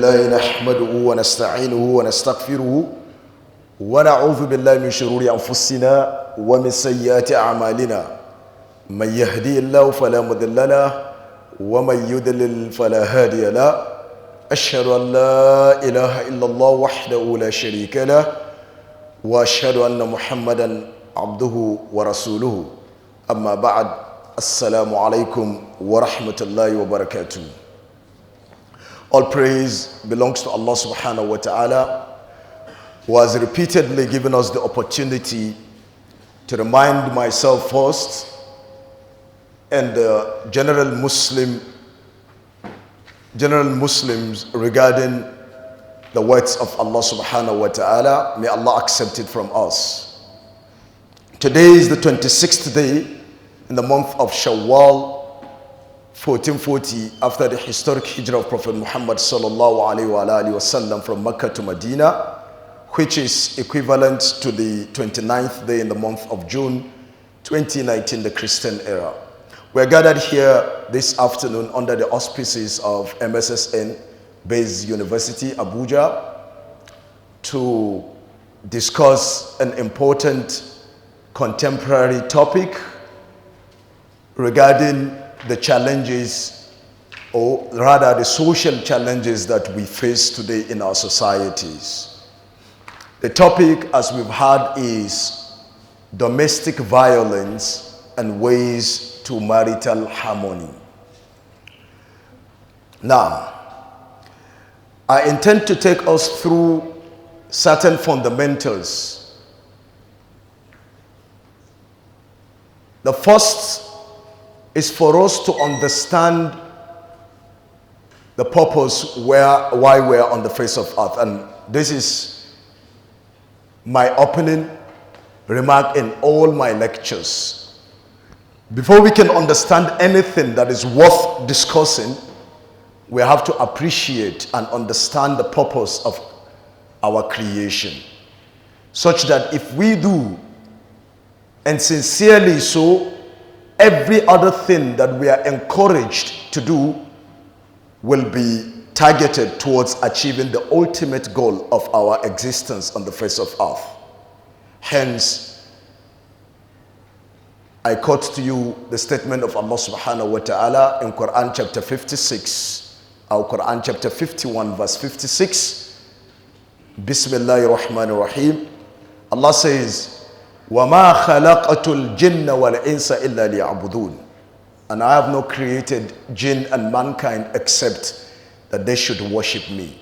الله نحمده ونستعينه ونستغفره ونعوذ بالله من شرور أنفسنا ومن سيئات أعمالنا من يهدي الله فلا مضل له ومن يضلل فلا هادي له أشهد أن لا إله إلا الله وحده لا شريك له وأشهد أن محمدا عبده ورسوله أما بعد السلام عليكم ورحمة الله وبركاته. All praise belongs to Allah subhanahu wa ta'ala, who has repeatedly given us the opportunity to remind myself first and the general Muslims regarding the words of Allah subhanahu wa ta'ala. May Allah accept it from us. Today is the 26th day in the month of Shawwal 1440 after the historic hijrah of Prophet Muhammad sallallahu alaihi wasallam from Mecca to Medina, which is equivalent to the 29th day in the month of June 2019, the Christian era. We are gathered here this afternoon under the auspices of MSSN based University Abuja to discuss an important contemporary topic regarding the challenges, or rather the social challenges that we face today in our societies. The topic, as we've heard, is domestic violence and ways to marital harmony. Now, I intend to take us through certain fundamentals. The first is for us to understand the purpose why we're on the face of earth. And this is my opening remark in all my lectures. Before we can understand anything that is worth discussing, we have to appreciate and understand the purpose of our creation, such that if we do, and sincerely so, every other thing that we are encouraged to do will be targeted towards achieving the ultimate goal of our existence on the face of earth. Hence, I quote to you the statement of Allah subhanahu wa ta'ala in Quran chapter 56, or Quran chapter 51 verse 56. Bismillahir Rahmanir Rahim. Allah says, وَمَا خَلَقَتُ الْجِنَّ وَالْإِنسَ إِلَّا لِيَعْبُدُونَ. And I have not created jinn and mankind except that they should worship me.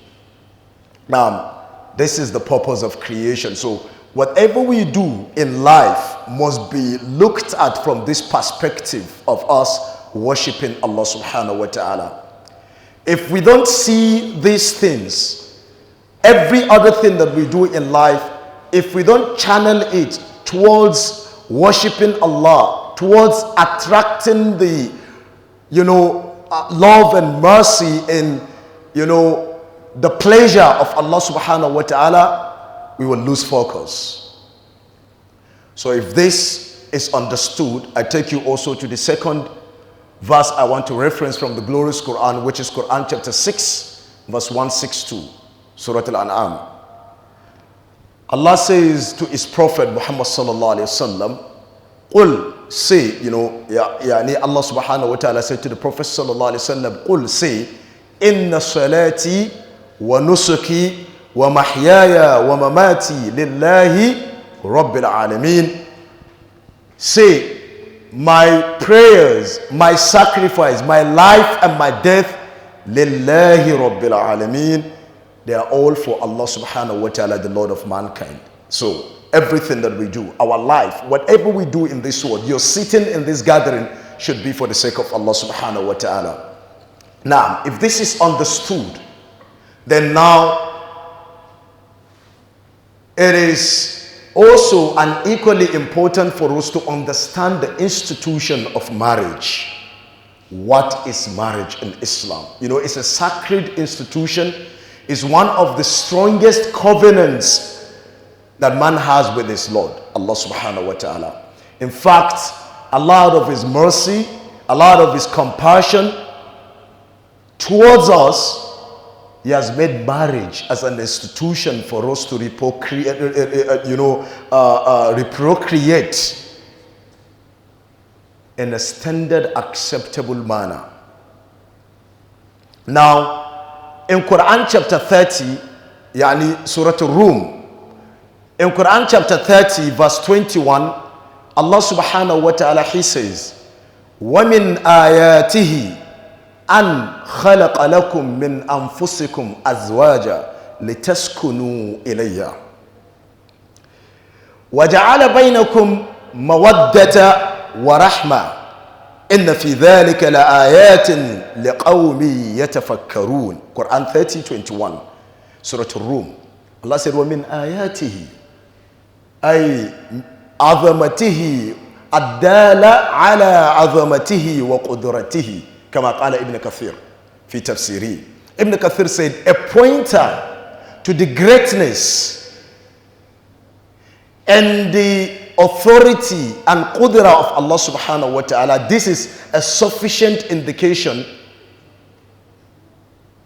Now, this is the purpose of creation. So, whatever we do in life must be looked at from this perspective of us worshiping Allah subhanahu wa ta'ala. If we don't see these things, every other thing that we do in life, if we don't channel it towards worshiping Allah, towards attracting the, love and mercy and, the pleasure of Allah subhanahu wa ta'ala, we will lose focus. So if this is understood, I take you also to the second verse I want to reference from the glorious Quran, which is Quran chapter 6, verse 162, Surah Al-An'am. Allah says to his Prophet Muhammad sallallahu alayhi wasallam, "Qul, say, Allah subhanahu wa ta'ala said to the Prophet sallallahu alayhi wasallam, "Qul, say, inna salati wa nusuki wa mahyaya wa mamati lillahi rabbil alameen." Say, my prayers, my sacrifice, my life and my death, lillahi rabbil alameen. They are all for Allah subhanahu wa ta'ala, the Lord of mankind. So everything that we do, our life, whatever we do in this world, you're sitting in this gathering, should be for the sake of Allah subhanahu wa ta'ala. Now, if this is understood, then now it is also and equally important for us to understand the institution of marriage. What is marriage in Islam? It's a sacred institution. Is one of the strongest covenants that man has with his Lord, Allah subhanahu wa ta'ala. In fact, Allah out of his mercy, Allah out of his compassion towards us, He has made marriage as an institution for us to reprocreate in a standard acceptable manner. Now, in Quran chapter 30, yani Surah Al-Rum, in Quran chapter 30, verse 21, Allah subhanahu wa ta'ala, He says, وَمِنْ آيَاتِهِ أَنْ خَلَقَ لَكُم مِّنْ أَنفُسِكُمْ أَزْوَاجًا لِتَسْكُنُوا إِلَيْهَا وَجَعَلَ بَيْنَكُمْ مَوَدَّةً وَرَحْمَةً إِنَّ فِي ذَلِكَ لَآيَاتٍ لِقَوْمٍ يَتَفَكَّرُونَ. Quran 30:21, Surah Al-Rum. Allah said, وَمِنْ آيَاتِهِ أي عظمته الدالة على عظمته وقدرته كما قال ابن كثير في تفسيره. Ibn Kathir said, a pointer to the greatness and the authority and qudra of Allah subhanahu wa ta'ala. This is a sufficient indication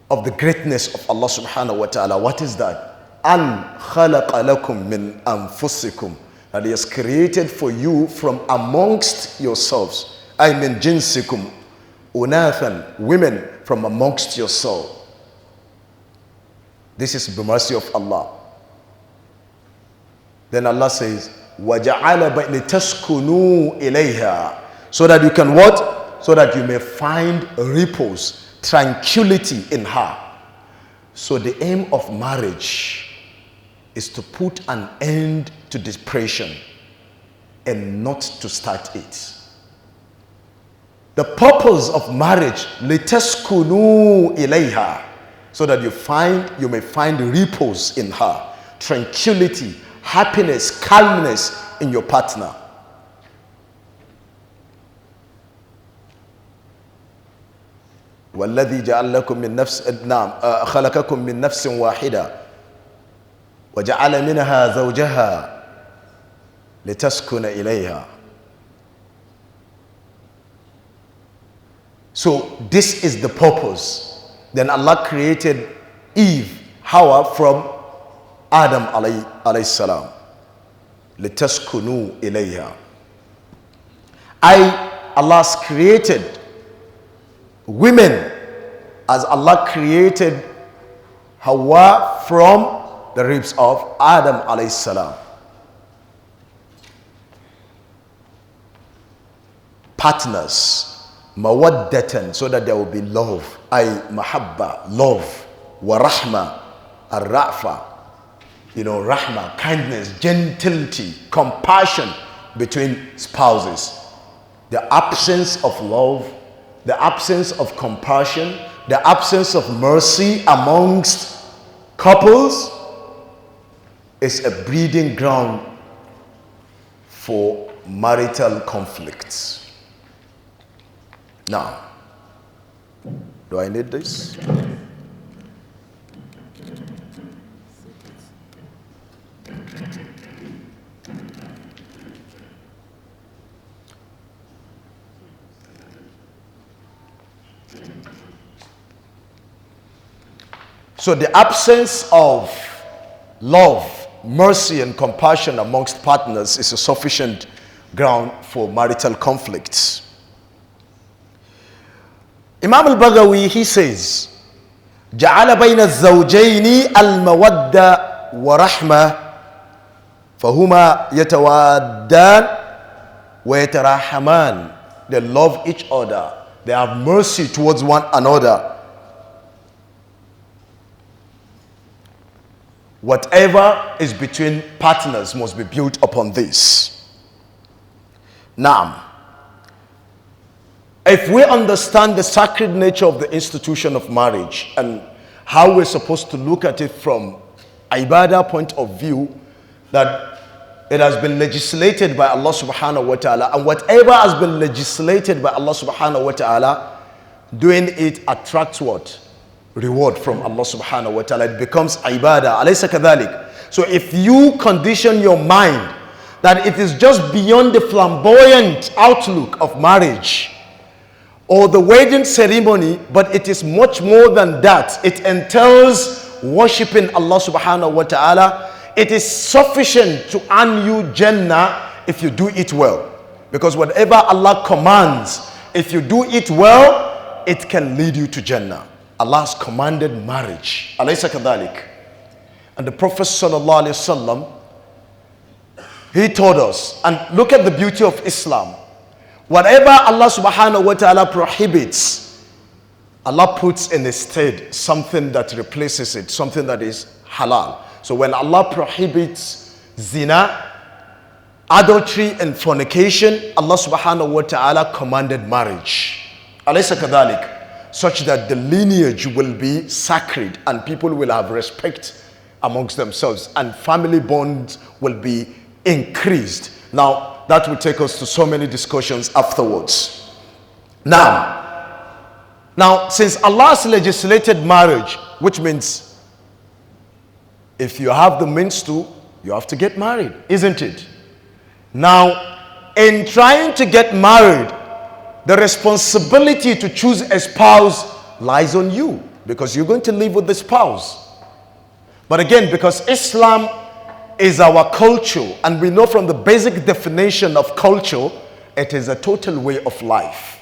of the greatness of Allah subhanahu wa ta'ala. What is that? An khalaqa lakum min anfusikum, that He has created for you from amongst yourselves. I mean jinsikum, unathan, women from amongst yourselves. This is the mercy of Allah. Then Allah says, وَجَعَلَ بَيْنِتَسْكُنُوا إِلَيْهَا, so that you can what? So that you may find repose, tranquility in her. So the aim of marriage is to put an end to depression and not to start it. The purpose of marriage, لِتَسْكُنُوا إِلَيْهَا, so that you may find repose in her, tranquility, happiness, calmness in your partner. وَالَّذِي جَعَلَ لَكُم مِّن نَفْسٍ خَلَقَكُم مِّن نَفْسٍ وَاحِدَةٍ وَجَعَلَ مِنْهَا زَوْجَهَا لِتَسْكُنَ إِلَيْهَا. So this is the purpose. Then Allah created Eve, Hawa, from Adam alayhi salam. لِتَسْكُنُوا إِلَيْهَا. Allah has created women as Allah created Hawa from the ribs of Adam alayhi salam. Partners, mawaddatan, so that there will be love, mahabba, love, wa rahma, ar-ra'fa, rahma, kindness, gentility, compassion between spouses. The absence of love, the absence of compassion, the absence of mercy amongst couples is a breeding ground for marital conflicts. Now, do I need this? So the absence of love, mercy, and compassion amongst partners is a sufficient ground for marital conflicts. Imam al-Baghawi, he says, جَعَلَ بَيْنَ الزَّوْجَيْنِ الْمَوَدَّةَ وَرَحْمَةَ فَهُمَا يَتَوَادَّانِ وَيَتَرَاحَمَانِ. They love each other. They have mercy towards one another. Whatever is between partners must be built upon this. Now, if we understand the sacred nature of the institution of marriage and how we're supposed to look at it from ibadah point of view, that it has been legislated by Allah subhanahu wa ta'ala, and whatever has been legislated by Allah subhanahu wa ta'ala, doing it attracts what? Reward from Allah subhanahu wa ta'ala. It becomes ibadah. Alaysa kadhalik. So if you condition your mind that it is just beyond the flamboyant outlook of marriage, or the wedding ceremony, but it is much more than that. It entails worshiping Allah subhanahu wa ta'ala. It is sufficient to earn you Jannah if you do it well. Because whatever Allah commands, if you do it well, it can lead you to Jannah. Allah has commanded marriage. Alaysa kadhalik. And the Prophet sallallahu alaihi wasallam, he told us, and look at the beauty of Islam. Whatever Allah subhanahu wa ta'ala prohibits, Allah puts in its stead something that replaces it, something that is halal. So when Allah prohibits zina, adultery and fornication, Allah subhanahu wa ta'ala commanded marriage. Alaysa kadhalik. Such that the lineage will be sacred and people will have respect amongst themselves and family bonds will be increased. Now, that will take us to so many discussions afterwards. Now, since Allah has legislated marriage, which means if you have the means to, you have to get married, isn't it? Now, in trying to get married, the responsibility to choose a spouse lies on you because you're going to live with the spouse. But again, because Islam is our culture, and we know from the basic definition of culture, it is a total way of life.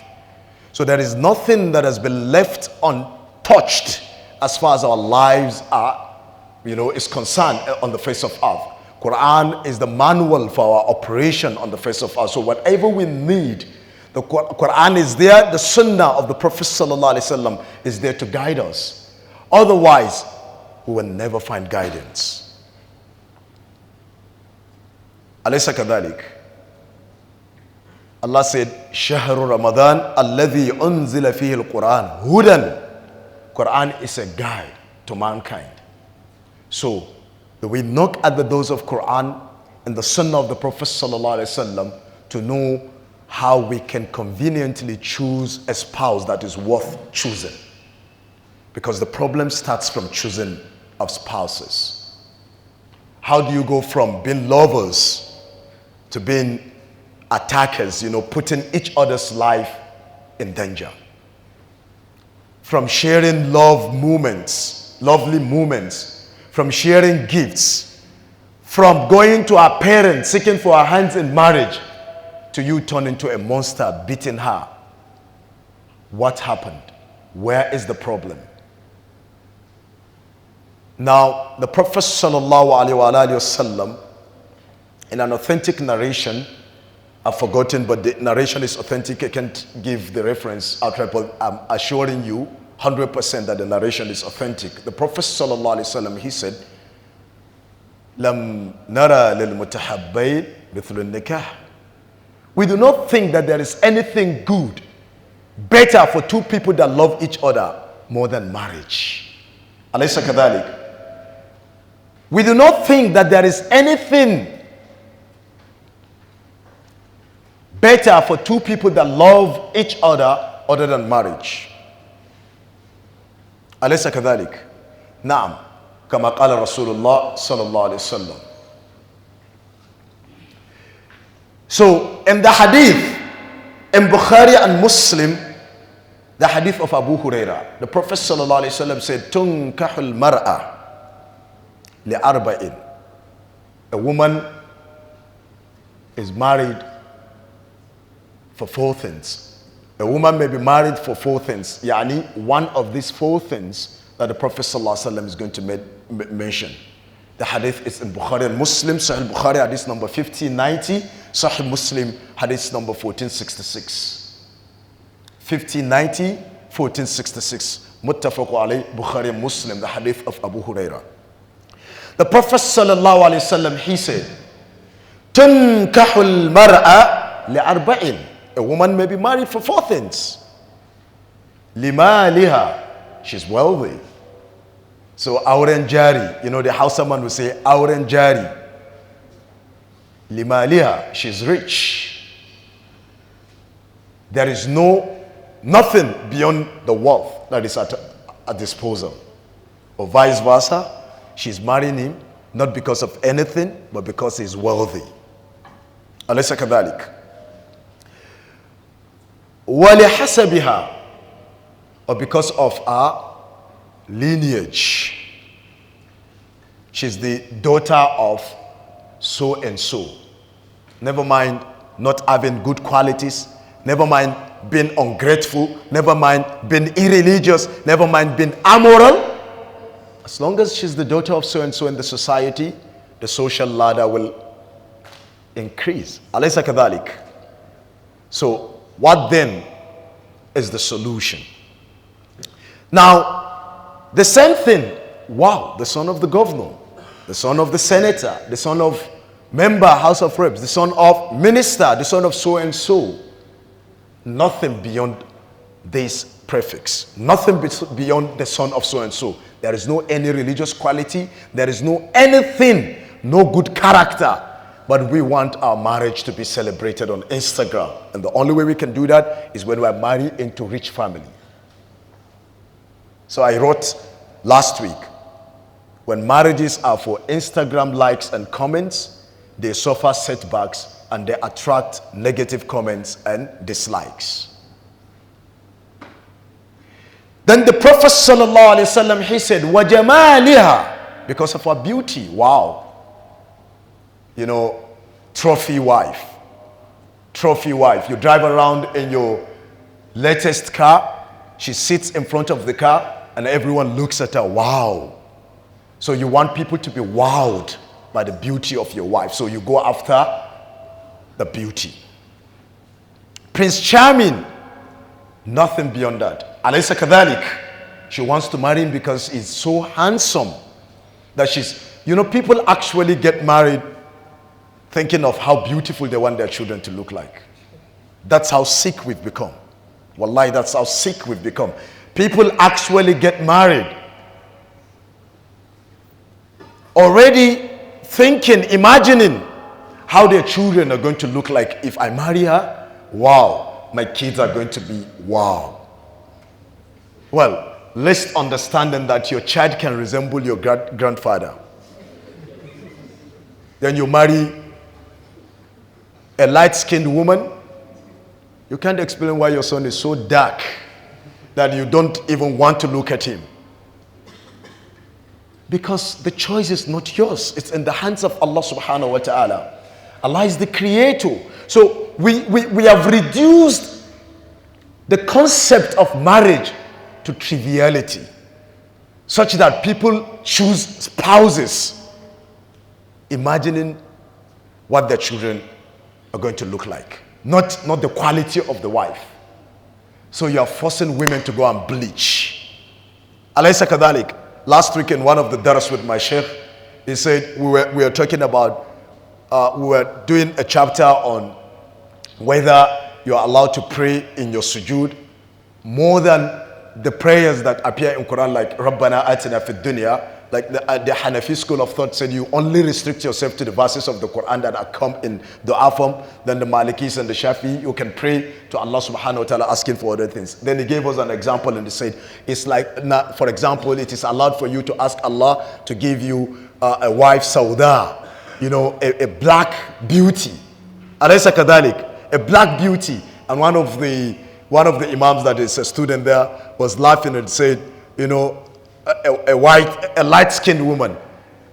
So there is nothing that has been left untouched as far as our lives are, is concerned on the face of earth. Quran is the manual for our operation on the face of earth. So whatever we need, the Quran is there, the Sunnah of the Prophet ﷺ is there to guide us. Otherwise, we will never find guidance. Alaysa kadhalik. Allah said, Shahru Ramadan alladhi unzila fihi al-Quran hudan. Quran is a guide to mankind. So, we knock at the doors of Quran and the Sunnah of the Prophet ﷺ to know how we can conveniently choose a spouse that is worth choosing. Because the problem starts from choosing of spouses. How do you go from being lovers to being attackers, putting each other's life in danger? From sharing lovely moments, from sharing gifts, from going to our parents, seeking for our hands in marriage, to you turn into a monster, beating her. What happened? Where is the problem? Now, the Prophet ﷺ, in an authentic narration, I've forgotten, but the narration is authentic. I can't give the reference outright, but I'm assuring you 100% that the narration is authentic. The Prophet ﷺ, he said, "Lam nara lil mutahabbayn mithlu nikah." We do not think that there is anything good, better for two people that love each other more than marriage. Alaysa kadhalik. We do not think that there is anything better for two people that love each other than marriage. Alaysa kadhalik. Naam. Kama qala Rasulullah sallallahu alayhi wa sallam. So, in the hadith, in Bukhari and Muslim, the hadith of Abu Huraira, the Prophet sallallahu alaihi wasallam said, "Tunkahul mar'a li'arba'in." A woman is married for four things. A woman may be married for four things. Yani, one of these four things that the Prophet sallallahu alaihi wasallam is going to mention. The hadith is in Bukhari and Muslim, Sahih Bukhari, hadith number 1590, Sahih Muslim, hadith number 1466. 1590, 1466. Muttafaq alayh, Bukhari and Muslim, the hadith of Abu Huraira. The Prophet sallallahu alayhi wasallam, he said, "Tunkahul mar'a li'arba'in." A woman may be married for four things. Limaliha, she's wealthy. So, auren jari, the Hausa man will say, auren jari. Limaliha, she's rich. There is nothing beyond the wealth that is at her disposal. Or vice versa, she's marrying him not because of anything, but because he's wealthy. Alaysa kadhalik. وَلِحَسَبِهَا, or because of her lineage. She's the daughter of so and so. Never mind not having good qualities. Never mind being ungrateful. Never mind being irreligious. Never mind being amoral. As long as she's the daughter of so and so in the society, the social ladder will increase. Alaysa kadhalik. So what then is the solution? Now, the same thing. Wow, the son of the governor, the son of the senator, the son of member, House of Reps, the son of minister, the son of so and so. Nothing beyond this prefix. Nothing beyond the son of so and so. There is no any religious quality. There is no anything, no good character. But we want our marriage to be celebrated on Instagram. And the only way we can do that is when we are married into rich family. So I wrote last week, when marriages are for Instagram likes and comments, they suffer setbacks and they attract negative comments and dislikes. Then the Prophet sallallahu alaihi wasallam, he said, وَجَمَالِهَا, because of her beauty. Wow. You know, trophy wife. Trophy wife. You drive around in your latest car. She sits in front of the car and everyone looks at her. Wow. So you want people to be wowed by the beauty of your wife. So you go after the beauty. Prince Charming, nothing beyond that. Alaysa kadhalik. She wants to marry him because he's so handsome that people actually get married thinking of how beautiful they want their children to look like. That's how sick we've become. Wallahi, that's how sick we've become. People actually get married already thinking, imagining how their children are going to look like if I marry her. Wow, my kids are going to be wow. Well, let's understanding that your child can resemble your grandfather. Then you marry a light-skinned woman. You can't explain why your son is so dark that you don't even want to look at him. Because the choice is not yours. It's in the hands of Allah subhanahu wa ta'ala. Allah is the creator. So we have reduced the concept of marriage to triviality, such that people choose spouses imagining what their children are going to look like, not the quality of the wife. So you are forcing women to go and bleach. Alaysa kadhalik. Last week in one of the daras with my sheikh, he said we were talking about, we were doing a chapter on whether you are allowed to pray in your sujood more than the prayers that appear in Quran, like Rabbana atina fid dunya. Like the Hanafi school of thought said you only restrict yourself to the verses of the Quran that are come in dua form. Then the Malikis and the Shafi, you can pray to Allah subhanahu wa ta'ala asking for other things. Then he gave us an example and he said, it's like, for example, it is allowed for you to ask Allah to give you a wife Sauda, a black beauty. Alaysa kadhalik, a black beauty. And one of the imams that is a student there was laughing and said, a light-skinned woman.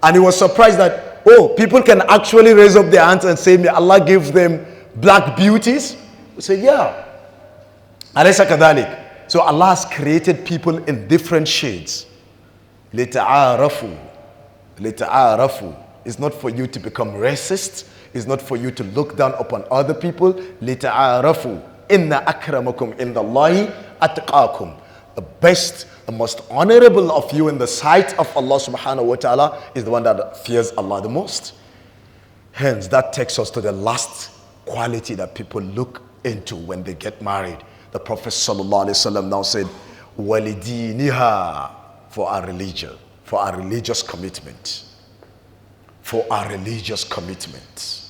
And he was surprised that, people can actually raise up their hands and say, may Allah give them black beauties? We said, yeah. Alaysa kadhalik. So Allah has created people in different shades. لِتَعَارَفُوا. It's not for you to become racist. It's not for you to look down upon other people. لِتَعَارَفُوا. إِنَّ أَكْرَمَكُمْ إِنَّ اللَّهِ أَتْقَاكُمْ. The best, the most honorable of you in the sight of Allah subhanahu wa ta'ala is the one that fears Allah the most. Hence, that takes us to the last quality that people look into when they get married. The Prophet sallallahu alaihi wasallam now said, "Walidiniha," for our religion, for our religious commitment, for our religious commitment.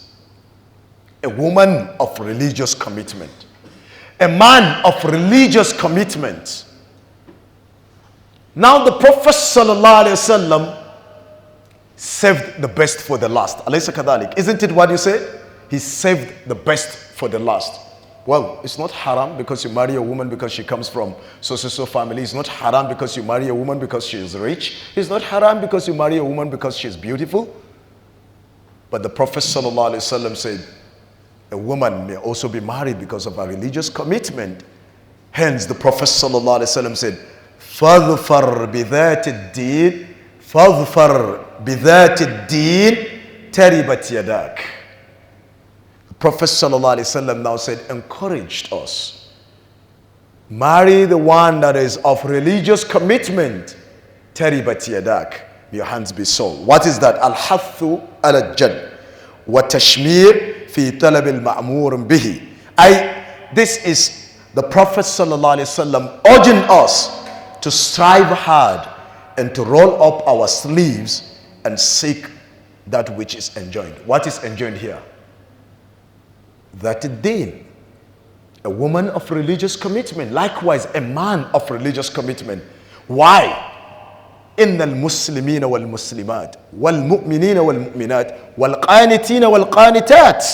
A woman of religious commitment, a man of religious commitment. Now the Prophet sallallahu alaihi wasallam saved the best for the last. Alaysa kadhalik. Isn't it what you said? He saved the best for the last. Well, it's not haram because you marry a woman because she comes from so family. It's not haram because you marry a woman because she is rich. It's not haram because you marry a woman because she is beautiful. But the Prophet ﷺ said, a woman may also be married because of a religious commitment. Hence, the Prophet ﷺ said, فَاظْفَرْ بِذَاتِ الدِّينِ فَاظْفَرْ بِذَاتِ الدِّينِ تَرِبَتْ يَدَاكَ. The Prophet ﷺ now said, encouraged us. Marry the one that is of religious commitment. تَرِبَتْ يَدَاكَ. Your hands be sold. What is that? Al-hathu ala-jad wa tashmir fi talab al-ma'mur bihi. This is the Prophet ﷺ urging us to strive hard and to roll up our sleeves and seek that which is enjoined. What is enjoined here? That deen. A woman of religious commitment. Likewise, a man of religious commitment. Why? إن المسلمين والمسلمات والمؤمنين والمؤمنات والقانتين والقانتات,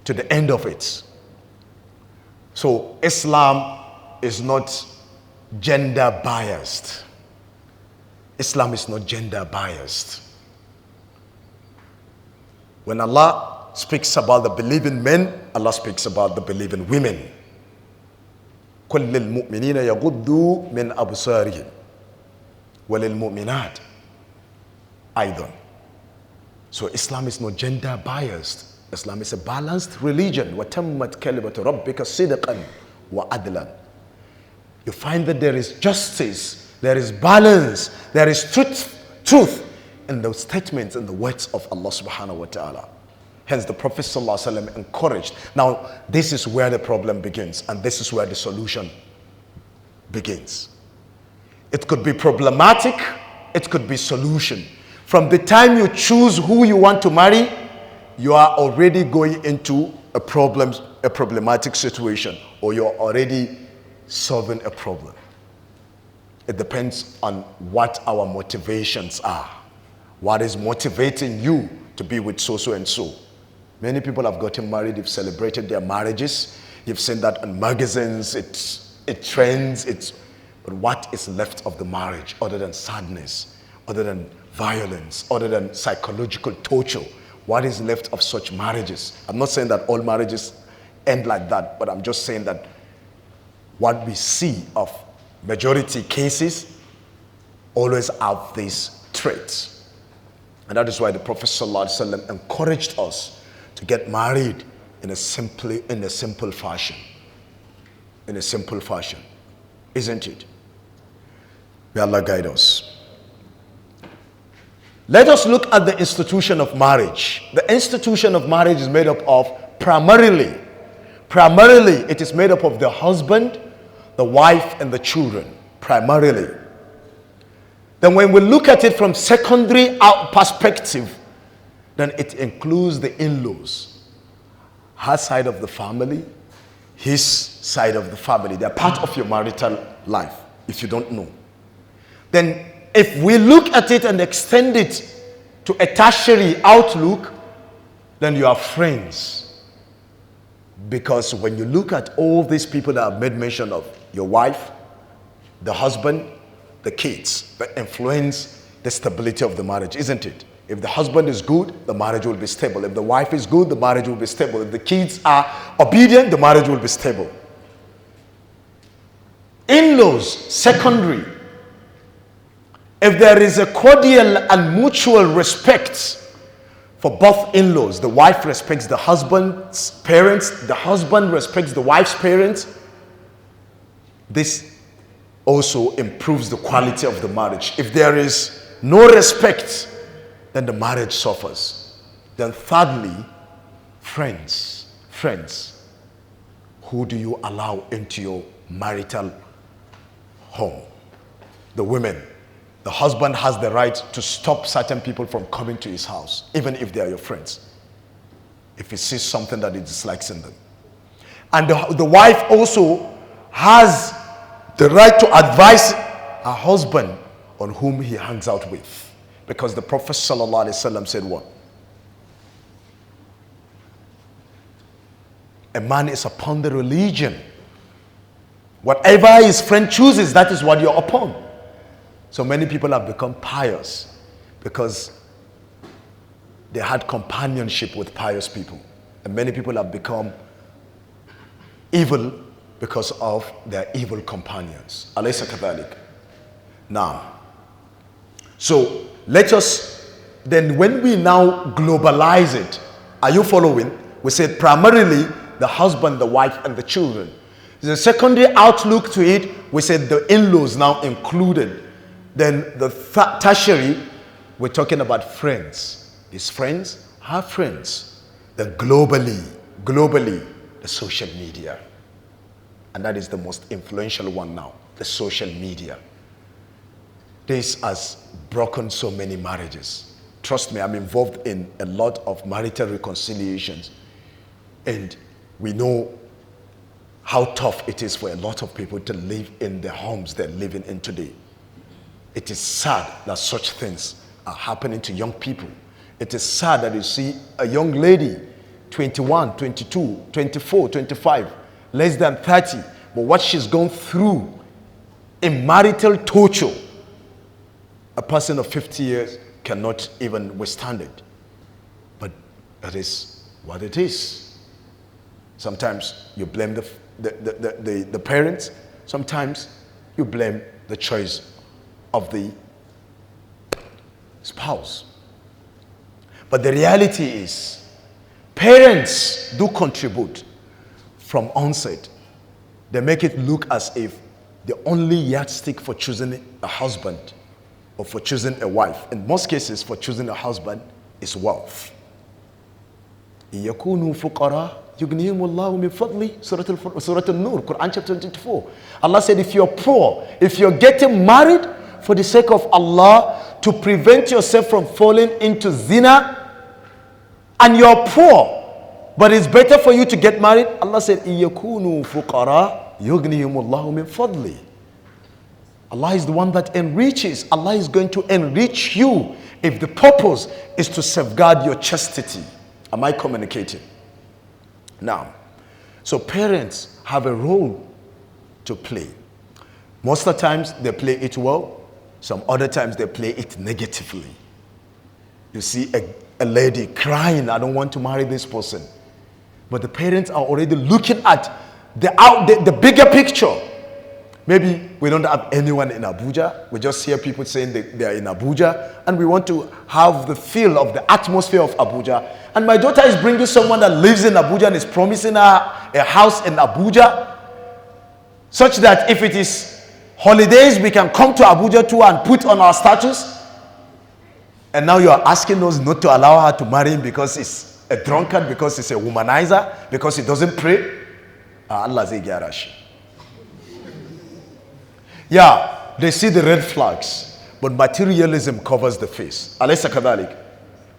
to the end of it. So Islam is not gender biased. Islam is not gender biased. When Allah speaks about the believing men, Allah speaks about the believing women. كل المؤمنين يغضوا من أبصارهم وللمؤمنات أيضا. So Islam is not gender biased. Islam is a balanced religion. وَتَمَّتْ كَلِمَةُ رَبِّكَ صِدْقًا وَعَدْلًا. You find that there is justice, there is balance, there is truth in the statements and the words of Allah subhanahu wa ta'ala. Hence the Prophet ﷺ encouraged. Now this is where the problem begins, and this is where the solution begins. It could be problematic, it could be solution. From the time you choose who you want to marry, you are already going into a problematic situation, or you're already solving a problem. It depends on what our motivations are. What is motivating you to be with so and so? Many people have gotten married, they've celebrated their marriages. You've seen that in magazines, it trends, but what is left of the marriage other than sadness, other than violence, other than psychological torture? What is left of such marriages? I'm not saying that all marriages end like that, but I'm just saying that what we see of majority cases always have these traits. And that is why the Prophet ﷺ encouraged us to get married in a simple fashion. In a simple fashion. Isn't it? May Allah guide us. Let us look at the institution of marriage. The institution of marriage is made up of primarily it is made up of the husband, the wife, and the children. Primarily. Then when we look at it from secondary perspective, then it includes the in-laws. Her side of the family, his side of the family. They're part of your marital life, if you don't know. Then if we look at it and extend it to a tertiary outlook, then you are friends. Because when you look at all these people that I've made mention of, your wife, the husband, the kids, that influence the stability of the marriage, isn't it? If the husband is good, the marriage will be stable. If the wife is good, the marriage will be stable. If the kids are obedient, the marriage will be stable. In-laws, secondary. If there is a cordial and mutual respect for both in-laws, the wife respects the husband's parents, the husband respects the wife's parents, this also improves the quality of the marriage. If there is no respect, then the marriage suffers. Then thirdly, friends. Who do you allow into your marital home? The women. The husband has the right to stop certain people from coming to his house, even if they are your friends, if he sees something that he dislikes in them. And the wife also has the right to advise her husband on whom he hangs out with. Because the Prophet ﷺ said what? A man is upon the religion. Whatever his friend chooses, that is what you're upon. So many people have become pious because they had companionship with pious people. And many people have become evil because of their evil companions. Alaysa kadhalik. Now, so let us, then when we now globalize it, are you following? We said primarily the husband, the wife, and the children. The secondary outlook to it, we said the in-laws now included. Then the tertiary, we're talking about friends. His friends, her friends. Then globally, the social media. And that is the most influential one now, the social media. This has broken so many marriages. Trust me, I'm involved in a lot of marital reconciliations. And we know how tough it is for a lot of people to live in the homes they're living in today. It is sad that such things are happening to young people. It is sad that you see a young lady, 21, 22, 24, 25, less than 30, but what she's gone through in marital torture, a person of 50 years cannot even withstand it. But that is what it is. Sometimes you blame the parents. Sometimes you blame the choice of the spouse. But the reality is, parents do contribute from onset. They make it look as if the only yardstick for choosing a husband or for choosing a wife, in most cases for choosing a husband, is wealth. يَكُونُوا فُقَرَاءَ يُغْنِيهِمُ اللَّهُ مِنْ فَضْلِهِ Surah An-Nur, Quran chapter 24. Allah said, if you're poor, if you're getting married for the sake of Allah, to prevent yourself from falling into zina, and you're poor, but it's better for you to get married, Allah said, يَكُونُوا فُقَرَاءَ يُغْنِيهِمُ اللَّهُ مِنْ فَضْلِهِ. Allah is the one that enriches. Allah is going to enrich you if the purpose is to safeguard your chastity. Am I communicating? Now, so parents have a role to play. Most of the times they play it well. Some other times they play it negatively. You see a lady crying, I don't want to marry this person. But the parents are already looking at the bigger picture. Maybe we don't have anyone in Abuja. We just hear people saying they are in Abuja, and we want to have the feel of the atmosphere of Abuja. And my daughter is bringing someone that lives in Abuja and is promising her a house in Abuja, such that if it is holidays, we can come to Abuja too and put on our status. And now you are asking us not to allow her to marry him because he's a drunkard, because he's a womanizer, because he doesn't pray. Allah zai gyara shi. Yeah, they see the red flags, but materialism covers the face. Alaysa kadhalik.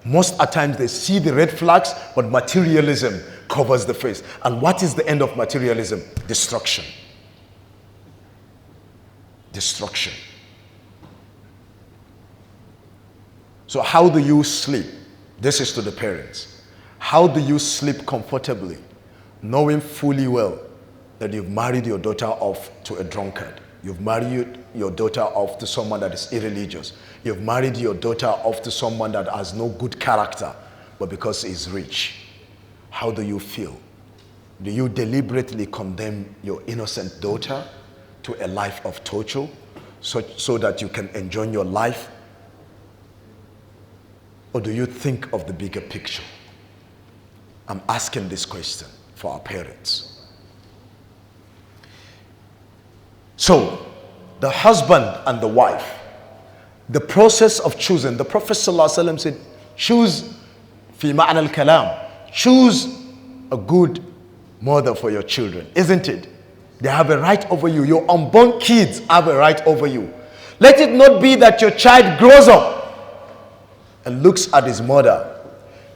Most at times they see the red flags, but materialism covers the face. And what is the end of materialism? Destruction. Destruction. So how do you sleep? This is to the parents. How do you sleep comfortably, knowing fully well that you've married your daughter off to a drunkard? You've married your daughter off to someone that is irreligious. You've married your daughter off to someone that has no good character, but because he's rich. How do you feel? Do you deliberately condemn your innocent daughter to a life of torture so that you can enjoy your life? Or do you think of the bigger picture? I'm asking this question for our parents. So, the husband and the wife, the process of choosing, the Prophet ﷺ said, choose fi ma'na al-kalam, choose a good mother for your children, isn't it? They have a right over you. Your unborn kids have a right over you. Let it not be that your child grows up and looks at his mother.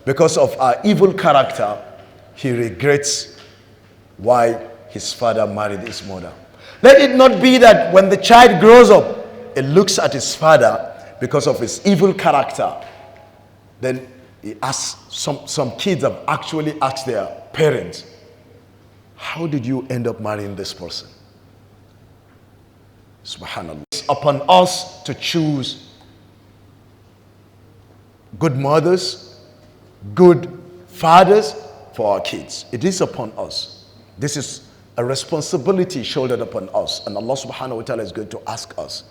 Because of our evil character, he regrets why his father married his mother. Let it not be that when the child grows up, it looks at his father because of his evil character. Then he asks, some kids have actually asked their parents, how did you end up marrying this person? Subhanallah. It's upon us to choose good mothers, good fathers for our kids. It is upon us. This is a responsibility shouldered upon us. And Allah subhanahu wa ta'ala is going to ask us.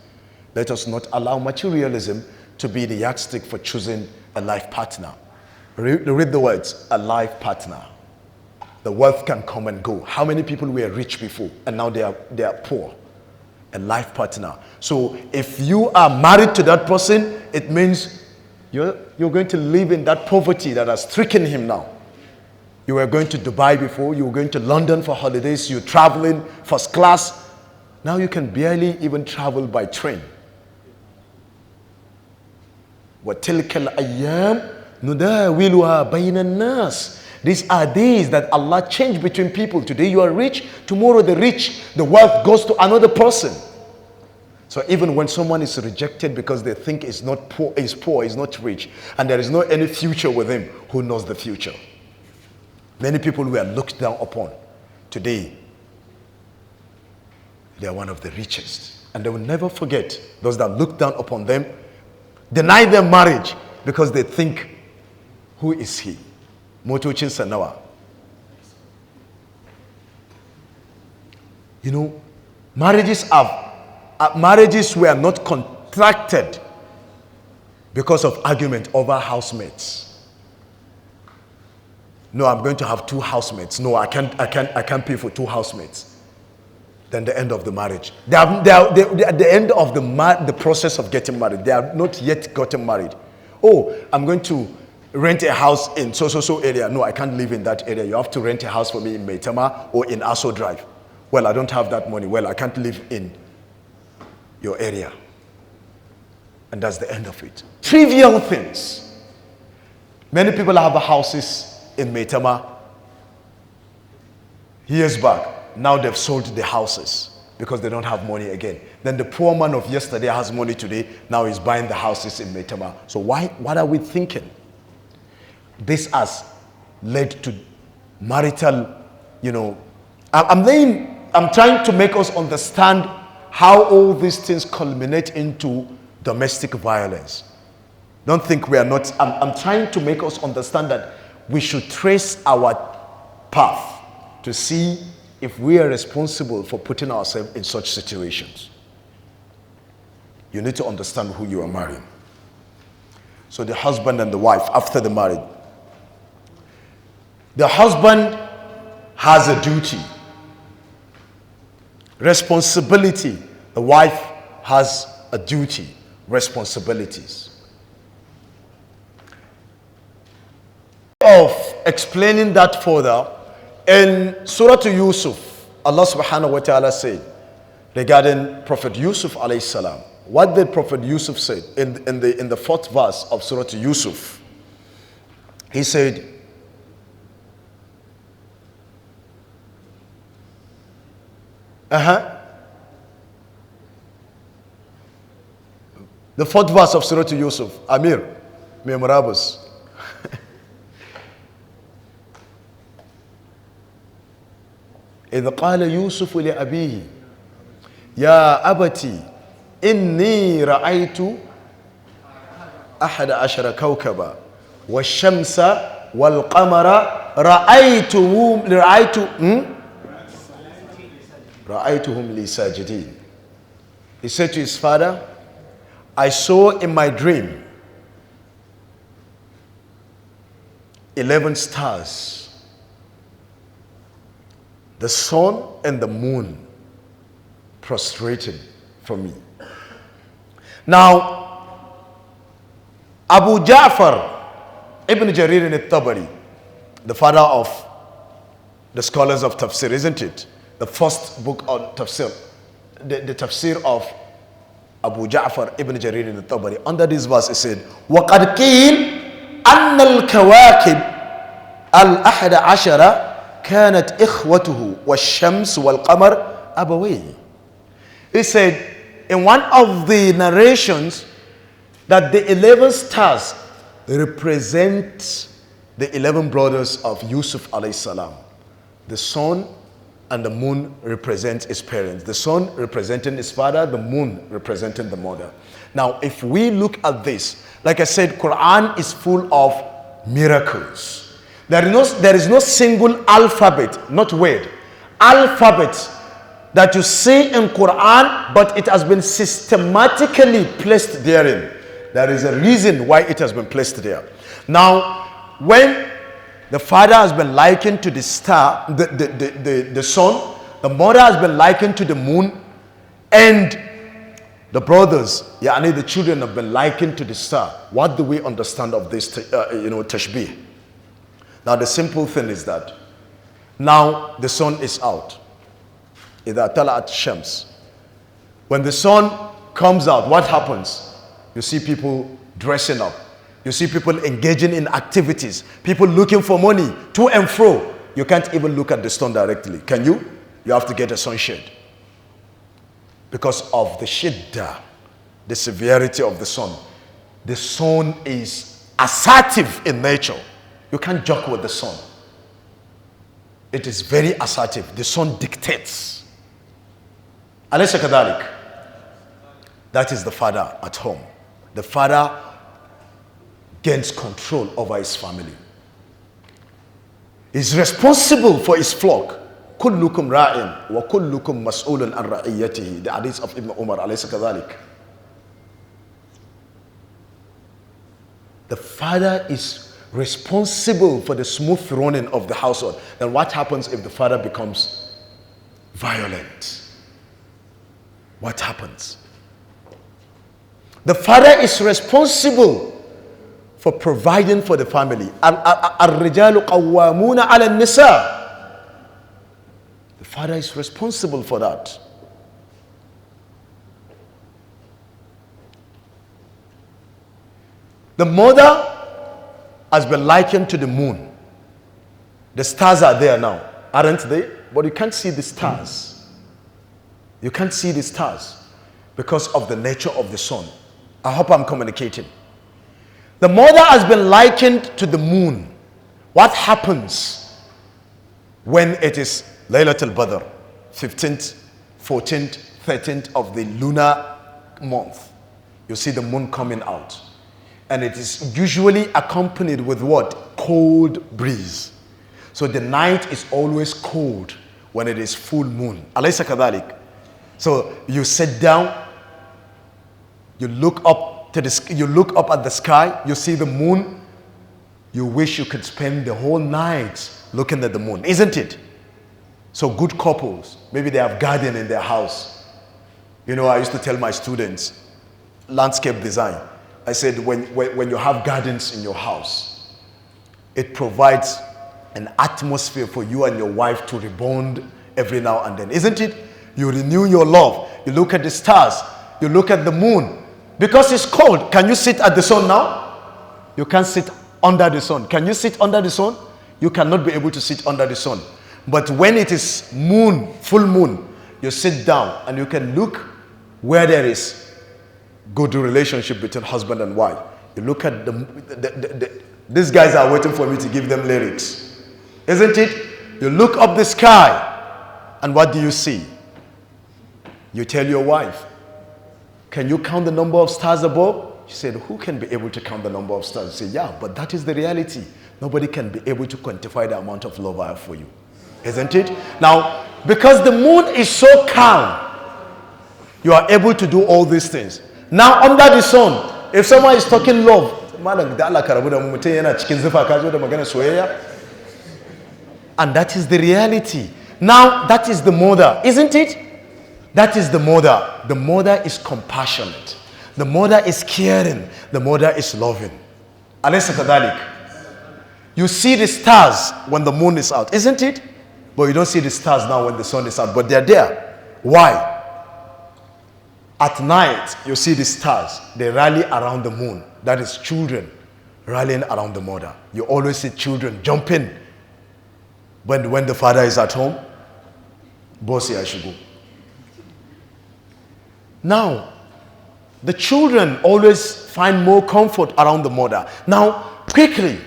Let us not allow materialism to be the yardstick for choosing a life partner. Read the words, a life partner. The wealth can come and go. How many people were rich before and now they are poor? A life partner. So if you are married to that person, it means you're going to live in that poverty that has stricken him now. You were going to Dubai before, you were going to London for holidays, you're traveling first class. Now you can barely even travel by train. وَتِلْكَ الْأَيَّامِ نُدَاوِلُهَا بَيْنَ النَّاسِ. These are days that Allah changed between people. Today you are rich, tomorrow the wealth goes to another person. So even when someone is rejected because they think is poor, is not rich, and there is no any future with him, who knows the future? Many people were looked down upon. Today, they are one of the richest. And they will never forget those that look down upon them, deny them marriage because they think, who is he? Motocin Sanawa. You know, marriages were not contracted because of argument over housemates. No, I'm going to have 2 housemates. No, I can't pay for 2 housemates. Then the end of the marriage. They are at the end of the process of getting married. They have not yet gotten married. Oh, I'm going to rent a house in so area. No, I can't live in that area. You have to rent a house for me in Maitama or in Aso Drive. Well, I don't have that money. Well, I can't live in your area. And that's the end of it. Trivial things. Many people have houses in Maitama years back. Now they've sold the houses because they don't have money again. Then the poor man of yesterday has money today. Now he's buying the houses in Maitama. So what are we thinking? This has led to marital, I'm trying to make us understand how all these things culminate into domestic violence. Don't think we are not. I'm trying to make us understand that we should trace our path to see if we are responsible for putting ourselves in such situations. You need to understand who you are marrying. So the husband and the wife, after the marriage, the husband has a duty, responsibility. The wife has a duty, responsibilities. Of explaining that further, in Surah Yusuf, Allah subhanahu wa ta'ala said regarding Prophet Yusuf alayhi salam. What did Prophet Yusuf say in the 4th verse of Surah Yusuf? He said, the 4th verse of Surah Yusuf, Amir, Memorabus. إذ قال يوسف لأبيه يا أبتي إني رأيت 11 كوكبا والشمس والقمر رأيتهم لي ساجدين. He said to his father, I saw in my dream 11 stars, the sun and the moon prostrating for me. Now, Abu Ja'far Ibn Jarir al-Tabari, the father of the scholars of tafsir, isn't it? The first book on tafsir, the tafsir of Abu Ja'far Ibn Jarir al-Tabari. Under this verse it said, وَقَدْ قِيلْ أَنَّ الْكَوَاكِبْ الْأَحْدَ كانت إخوته والشمس والقمر أبويه. He said in one of the narrations that the 11 stars represent the 11 brothers of Yusuf alayhi salam. The sun and the moon represents his parents. The sun representing his father, the moon representing the mother. Now, if we look at this, like I said, Quran is full of miracles. There is no single alphabet, not word, alphabet that you see in Quran, but it has been systematically placed therein. There is a reason why it has been placed there. Now, when the father has been likened to the star, the sun, the mother has been likened to the moon, and the brothers, the children have been likened to the star. What do we understand of this, tashbih? Now, the simple thing is that now the sun is out. إِذَا طَلَعَتْ الشَّمْسُ. When the sun comes out, what happens? You see people dressing up. You see people engaging in activities. People looking for money to and fro. You can't even look at the sun directly. Can you? You have to get a sunshade. Because of the shiddah, the severity of the sun. The sun is assertive in nature. You can't joke with the sun. It is very assertive. The sun dictates. Alaysa kadhalik. That is the father at home. The father gains control over his family. He's responsible for his flock. كلكم راع وكلكم مسؤول عن رعيته. The hadith of Ibn Umar. Alaysa kadhalik. The father is responsible for the smooth running of the household. Then what happens if the father becomes violent? What happens? The father is responsible for providing for the family. الرجال قوامون على النساء. The father is responsible for that. The mother has been likened to the moon. The stars are there now, aren't they? But you can't see the stars. You can't see the stars because of the nature of the sun. I hope I'm communicating. The mother has been likened to the moon. What happens when it is Laylatul Badr, 15th, 14th, 13th of the lunar month? You see the moon coming out. And it is usually accompanied with what? Cold breeze. So the night is always cold when it is full moon. Alaysa kadhalik. So you sit down, you look up at the sky, you see the moon, you wish you could spend the whole night looking at the moon, isn't it? So good couples, maybe they have garden in their house. I used to tell my students, landscape design, I said when you have gardens in your house, it provides an atmosphere for you and your wife to rebond every now and then, isn't it? You renew your love. You look at the stars. You look at the moon. Because it's cold. Can you sit at the sun now? You can't sit under the sun. Can you sit under the sun? You cannot be able to sit under the sun. But when it is moon, full moon, you sit down and you can look where there is good relationship between husband and wife. You look at these guys are waiting for me to give them lyrics. Isn't it? You look up the sky and what do you see? You tell your wife, can you count the number of stars above? She said, who can be able to count the number of stars? You say, yeah, but that is the reality. Nobody can be able to quantify the amount of love I have for you. Isn't it? Now, because the moon is so calm, you are able to do all these things. Now, under the sun, if someone is talking love, and that is the reality. Now, that is the mother, isn't it? That is the mother. The mother is compassionate. The mother is caring. The mother is loving. Alaysa kadhalik. You see the stars when the moon is out, isn't it? But you don't see the stars now when the sun is out. But they're there. Why? At night, you see the stars. They rally around the moon. That is children rallying around the mother. You always see children jumping. When the father is at home, bossy, I should go. Now, the children always find more comfort around the mother. Now, quickly,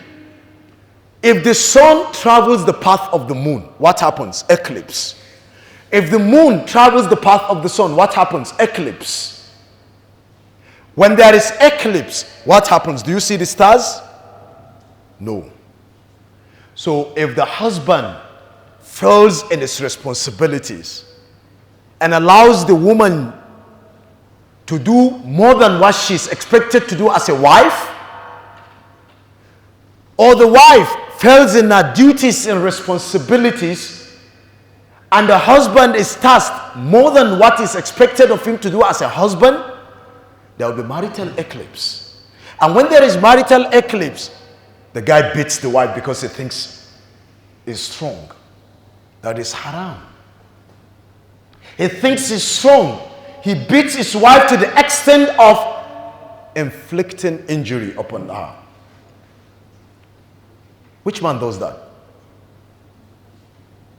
if the sun travels the path of the moon, what happens? Eclipse. If the moon travels the path of the sun, what happens? Eclipse. When there is eclipse, what happens? Do you see the stars? No. So if the husband fails in his responsibilities and allows the woman to do more than what she's expected to do as a wife, or the wife fails in her duties and responsibilities, and the husband is tasked more than what is expected of him to do as a husband, there will be marital eclipse. And when there is marital eclipse, the guy beats the wife because he thinks he's strong. That is haram. He thinks he's strong. He beats his wife to the extent of inflicting injury upon her. Which man does that?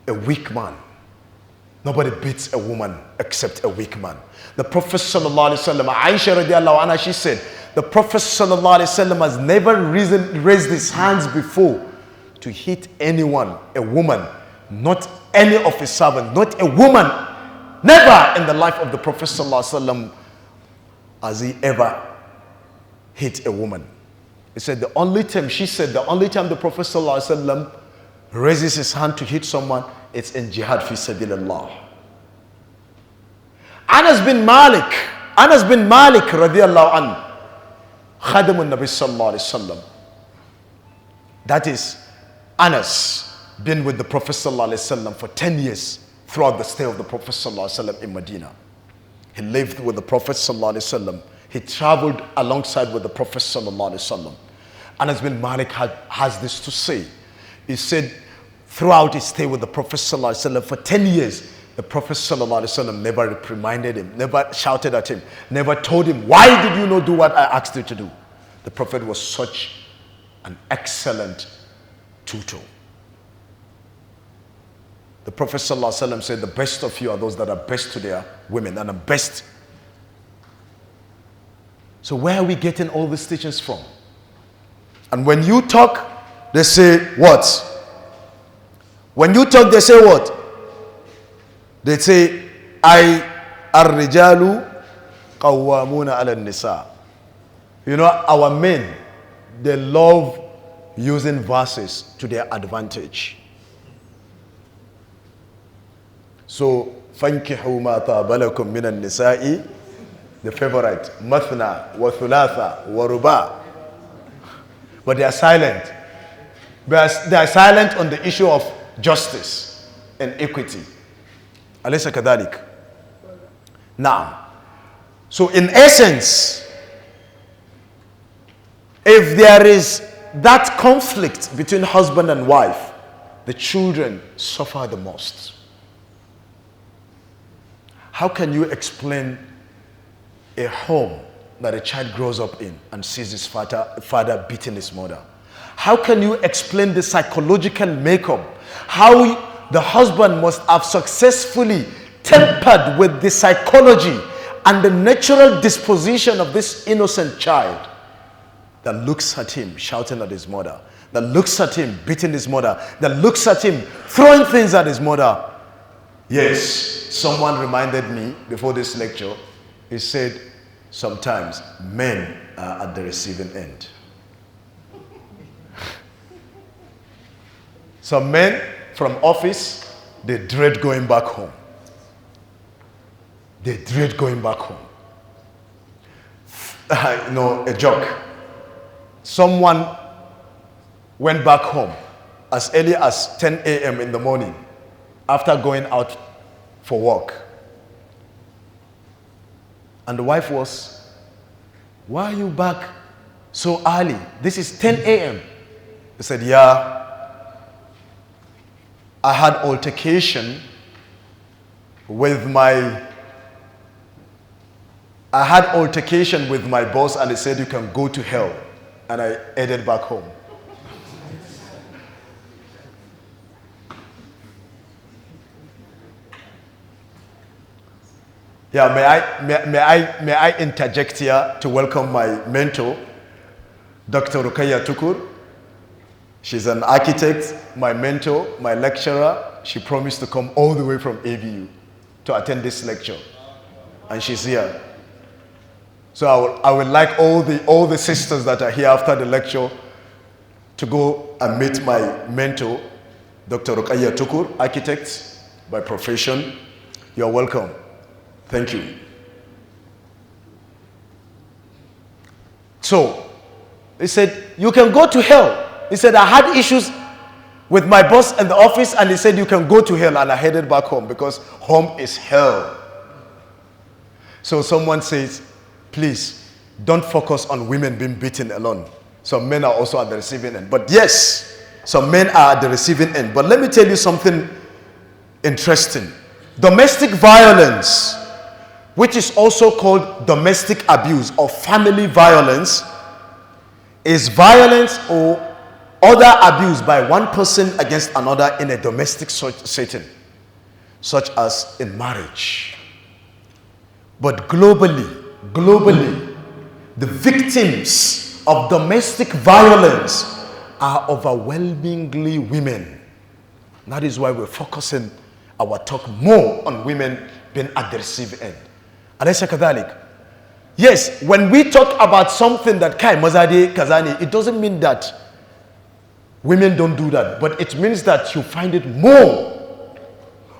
A weak man. Nobody beats a woman except a weak man. The Prophet sallallahu alaihi wasallam, Aisha radiallahu anha, she said, the Prophet sallallahu alaihi wasallam has never raised his hands before to hit anyone, a woman, not any of his servants, not a woman. Never in the life of the Prophet sallallahu alaihi wasallam has he ever hit a woman. He said the only time, she said the only time the Prophet sallallahu alaihi wasallam raises his hand to hit someone, it's in jihad fi sabilillah. Anas bin Malik radiallahu anhu, Khadamun Nabi sallallahu alaihi wasallam. That is, Anas been with the Prophet sallallahu alaihi wasallam for 10 years throughout the stay of the Prophet sallallahu alaihi wasallam in Medina. He lived with the Prophet sallallahu alaihi wasallam. He traveled alongside with the Prophet sallallahu alaihi wasallam. Anas bin Malik has this to say. He said, throughout his stay with the Prophet sallallahu alaihi wasallam for 10 years, the Prophet sallallahu alaihi wasallam never reprimanded him, never shouted at him, never told him, why did you not do what I asked you to do? The Prophet was such an excellent tutor. The Prophet sallallahu alaihi wasallam said, the best of you are those that are best to their women, and the best. So where are we getting all these teachings from? And when you talk, they say what? When you talk, they say what? They say, ar-rijalu qawwamuna ala nisa. You know, our men, they love using verses to their advantage. So, فَانْكِحُوا مَا طَابَ لَكُم مِّنَ النِّسَاءِ, the favorite, mathna, wa thulatha, wa ruba. But they are silent. They are silent on the issue of justice and equity. Alaysa kadhalik. Now, so in essence, if there is that conflict between husband and wife, the children suffer the most. How can you explain a home that a child grows up in and sees his father beating his mother? How can you explain the psychological makeup? How the husband must have successfully tempered with the psychology and the natural disposition of this innocent child that looks at him shouting at his mother, that looks at him beating his mother, that looks at him throwing things at his mother. Yes, someone reminded me before this lecture, he said, sometimes men are at the receiving end. Some men from office, they dread going back home. They dread going back home. You know, a joke. Someone went back home as early as 10 a.m. in the morning after going out for work. And the wife was, why are you back so early? This is 10 a.m. He said, yeah, I had altercation with my boss, and he said, you can go to hell. And I headed back home. Yeah, may I interject here to welcome my mentor, Dr. Rukaya Tukur. She's an architect, my mentor, my lecturer. She promised to come all the way from ABU. to attend this lecture, and she's here. So I would like all the sisters that are here after the lecture to go and meet my mentor, Dr. Rukaya Tukur, architect by profession. You're welcome. Thank you. So, he said, you can go to hell. He said, I had issues with my boss in the office, and he said, you can go to hell. And I headed back home because home is hell. So someone says, please, don't focus on women being beaten alone. Some men are also at the receiving end. But yes, some men are at the receiving end. But let me tell you something interesting. Domestic violence, which is also called domestic abuse or family violence, is violence or other abuse by one person against another in a domestic setting, such as in marriage. But globally, the victims of domestic violence are overwhelmingly women. That is why we're focusing our talk more on women being at the receiving end. Alaysa kadhalik? Yes, when we talk about something that kai mazade kazani, it doesn't mean that women don't do that, but it means that you find it more.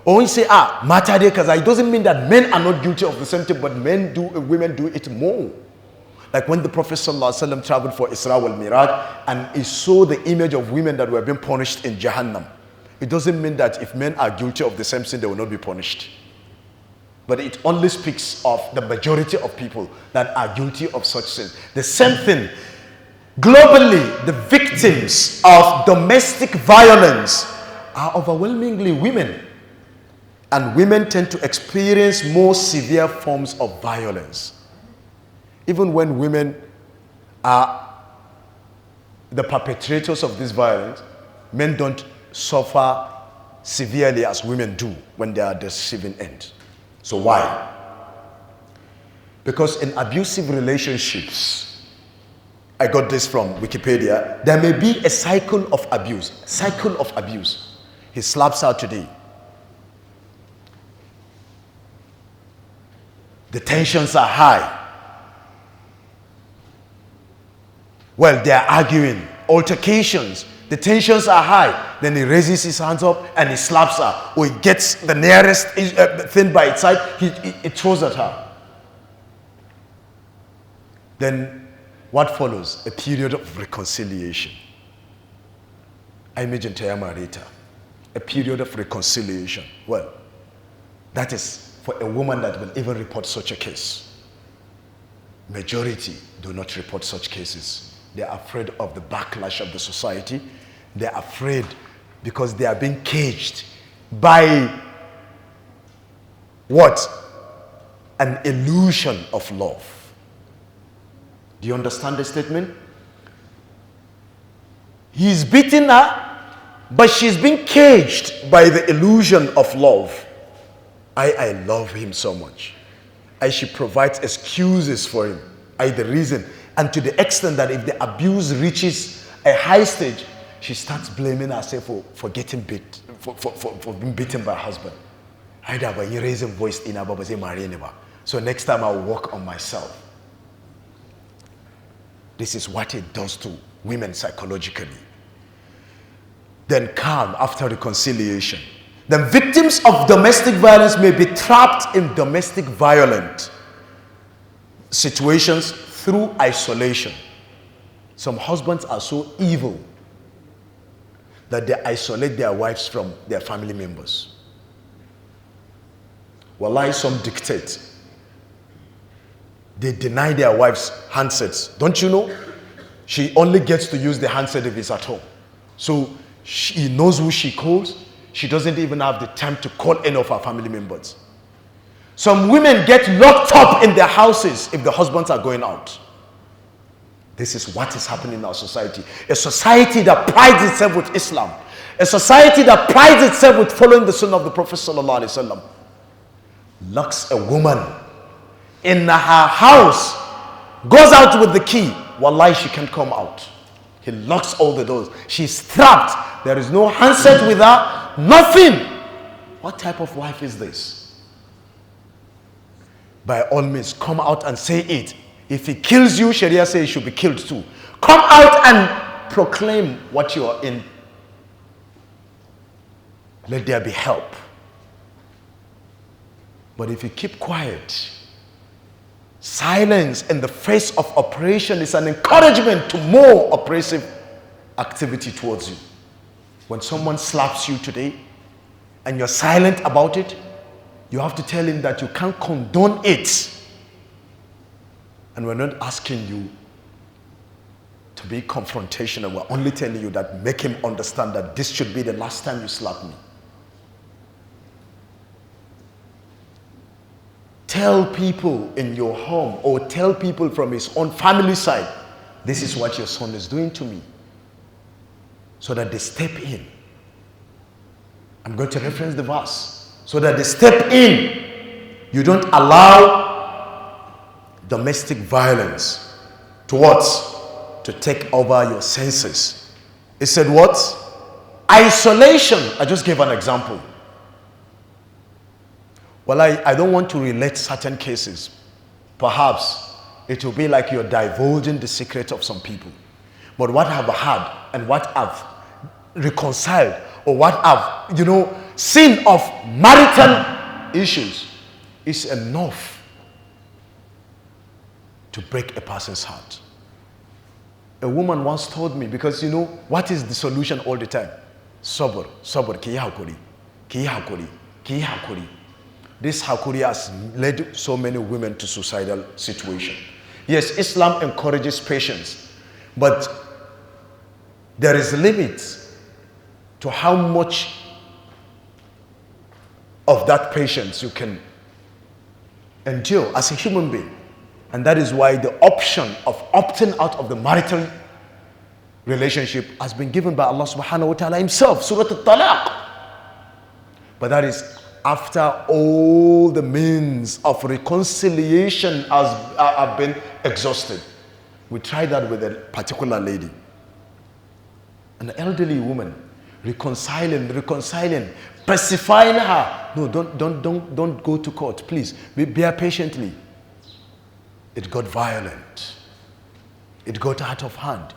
Or when you say matade kaza, it doesn't mean that men are not guilty of the same thing, but women do it more. Like when the Prophet ﷺ traveled for Isra wal Miraj and he saw the image of women that were being punished in Jahannam. It doesn't mean that if men are guilty of the same sin, they will not be punished. But it only speaks of the majority of people that are guilty of such sin. The same thing. Globally, the victims of domestic violence are overwhelmingly women. And women tend to experience more severe forms of violence. Even when women are the perpetrators of this violence, men don't suffer severely as women do when they are at the receiving end. So why? Because in abusive relationships, I got this from Wikipedia, there may be a cycle of abuse. Cycle of abuse. He slaps her today. The tensions are high. Well, they are arguing, altercations. The tensions are high. Then he raises his hands up and he slaps her. Or he gets the nearest thing by its side, he throws at her. Then what follows? A period of reconciliation. I imagine marital. A period of reconciliation. Well, that is for a woman that will even report such a case. Majority do not report such cases. They are afraid of the backlash of the society. They are afraid because they are being caged by what? An illusion of love. Do you understand the statement? He's beating her, but she's being caged by the illusion of love. I love him so much. She provides excuses for him. The reason. And to the extent that if the abuse reaches a high stage, she starts blaming herself for getting beat, for being beaten by her husband. You raise a voice in her, so next time I'll work on myself. This is what it does to women psychologically. Then calm after reconciliation. The victims of domestic violence may be trapped in domestic violent situations through isolation. Some husbands are so evil that they isolate their wives from their family members. Wallahi, some dictate. They deny their wives handsets. Don't you know? She only gets to use the handset if it's at home. So she knows who she calls. She doesn't even have the time to call any of her family members. Some women get locked up in their houses if the husbands are going out. This is what is happening in our society. A society that prides itself with Islam. A society that prides itself with following the sunnah of the Prophet ﷺ. Locks a woman in her house, goes out with the key. Wallahi, she can't come out. He locks all the doors. She's trapped. There is no handset with her. Nothing. What type of wife is this? by all means, come out and say it. If he kills you, Sharia says you should be killed too. Come out and proclaim what you are in. Let there be help. But if you keep quiet, silence in the face of oppression is an encouragement to more oppressive activity towards you. When someone slaps you today and you're silent about it, you have to tell him that you can't condone it. And we're not asking you to be confrontational. We're only telling you that make him understand that this should be the last time you slap me. Tell people in your home or tell people from his own family side, this is what your son is doing to me. So that they step in. I'm going to reference the verse. So that they step in. You don't allow domestic violence to what? To take over your senses. It said what? Isolation. I just gave an example. Well, I don't want to relate certain cases. Perhaps it will be like you're divulging the secret of some people. But what I've had and what I've reconciled or what I've, seen of marital issues is enough to break a person's heart. A woman once told me, because what is the solution all the time? Sabr, ki hakuri, ki hakuri, ki hakuri. This hakuri has led so many women to suicidal situation. Yes, Islam encourages patience, but there is a limit to how much of that patience you can endure as a human being. And that is why the option of opting out of the marital relationship has been given by Allah subhanahu wa ta'ala himself, Surah Al-Talaq. But that is after all the means of reconciliation have been exhausted. We tried that with a particular lady, an elderly woman, reconciling, pacifying her. No, don't go to court, please. Bear patiently. It got violent. It got out of hand.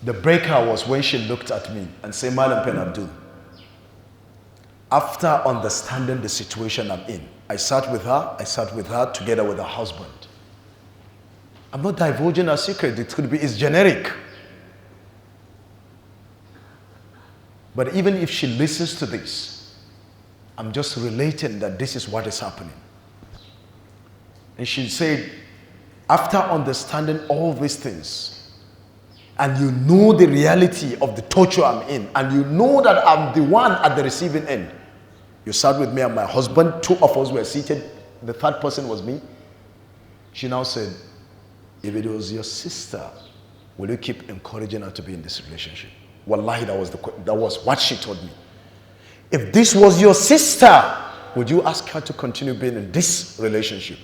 The breaker was when she looked at me and said, Madam Penabdul, after understanding the situation I'm in, I sat with her together with her husband. I'm not divulging a secret. It's generic. But even if she listens to this, I'm just relating that this is what is happening. And she said, after understanding all these things, and you know the reality of the torture I'm in, and you know that I'm the one at the receiving end, you sat with me and my husband, two of us were seated, the third person was me. She now said, if it was your sister, will you keep encouraging her to be in this relationship? Wallahi, that was what she told me. If this was your sister, would you ask her to continue being in this relationship?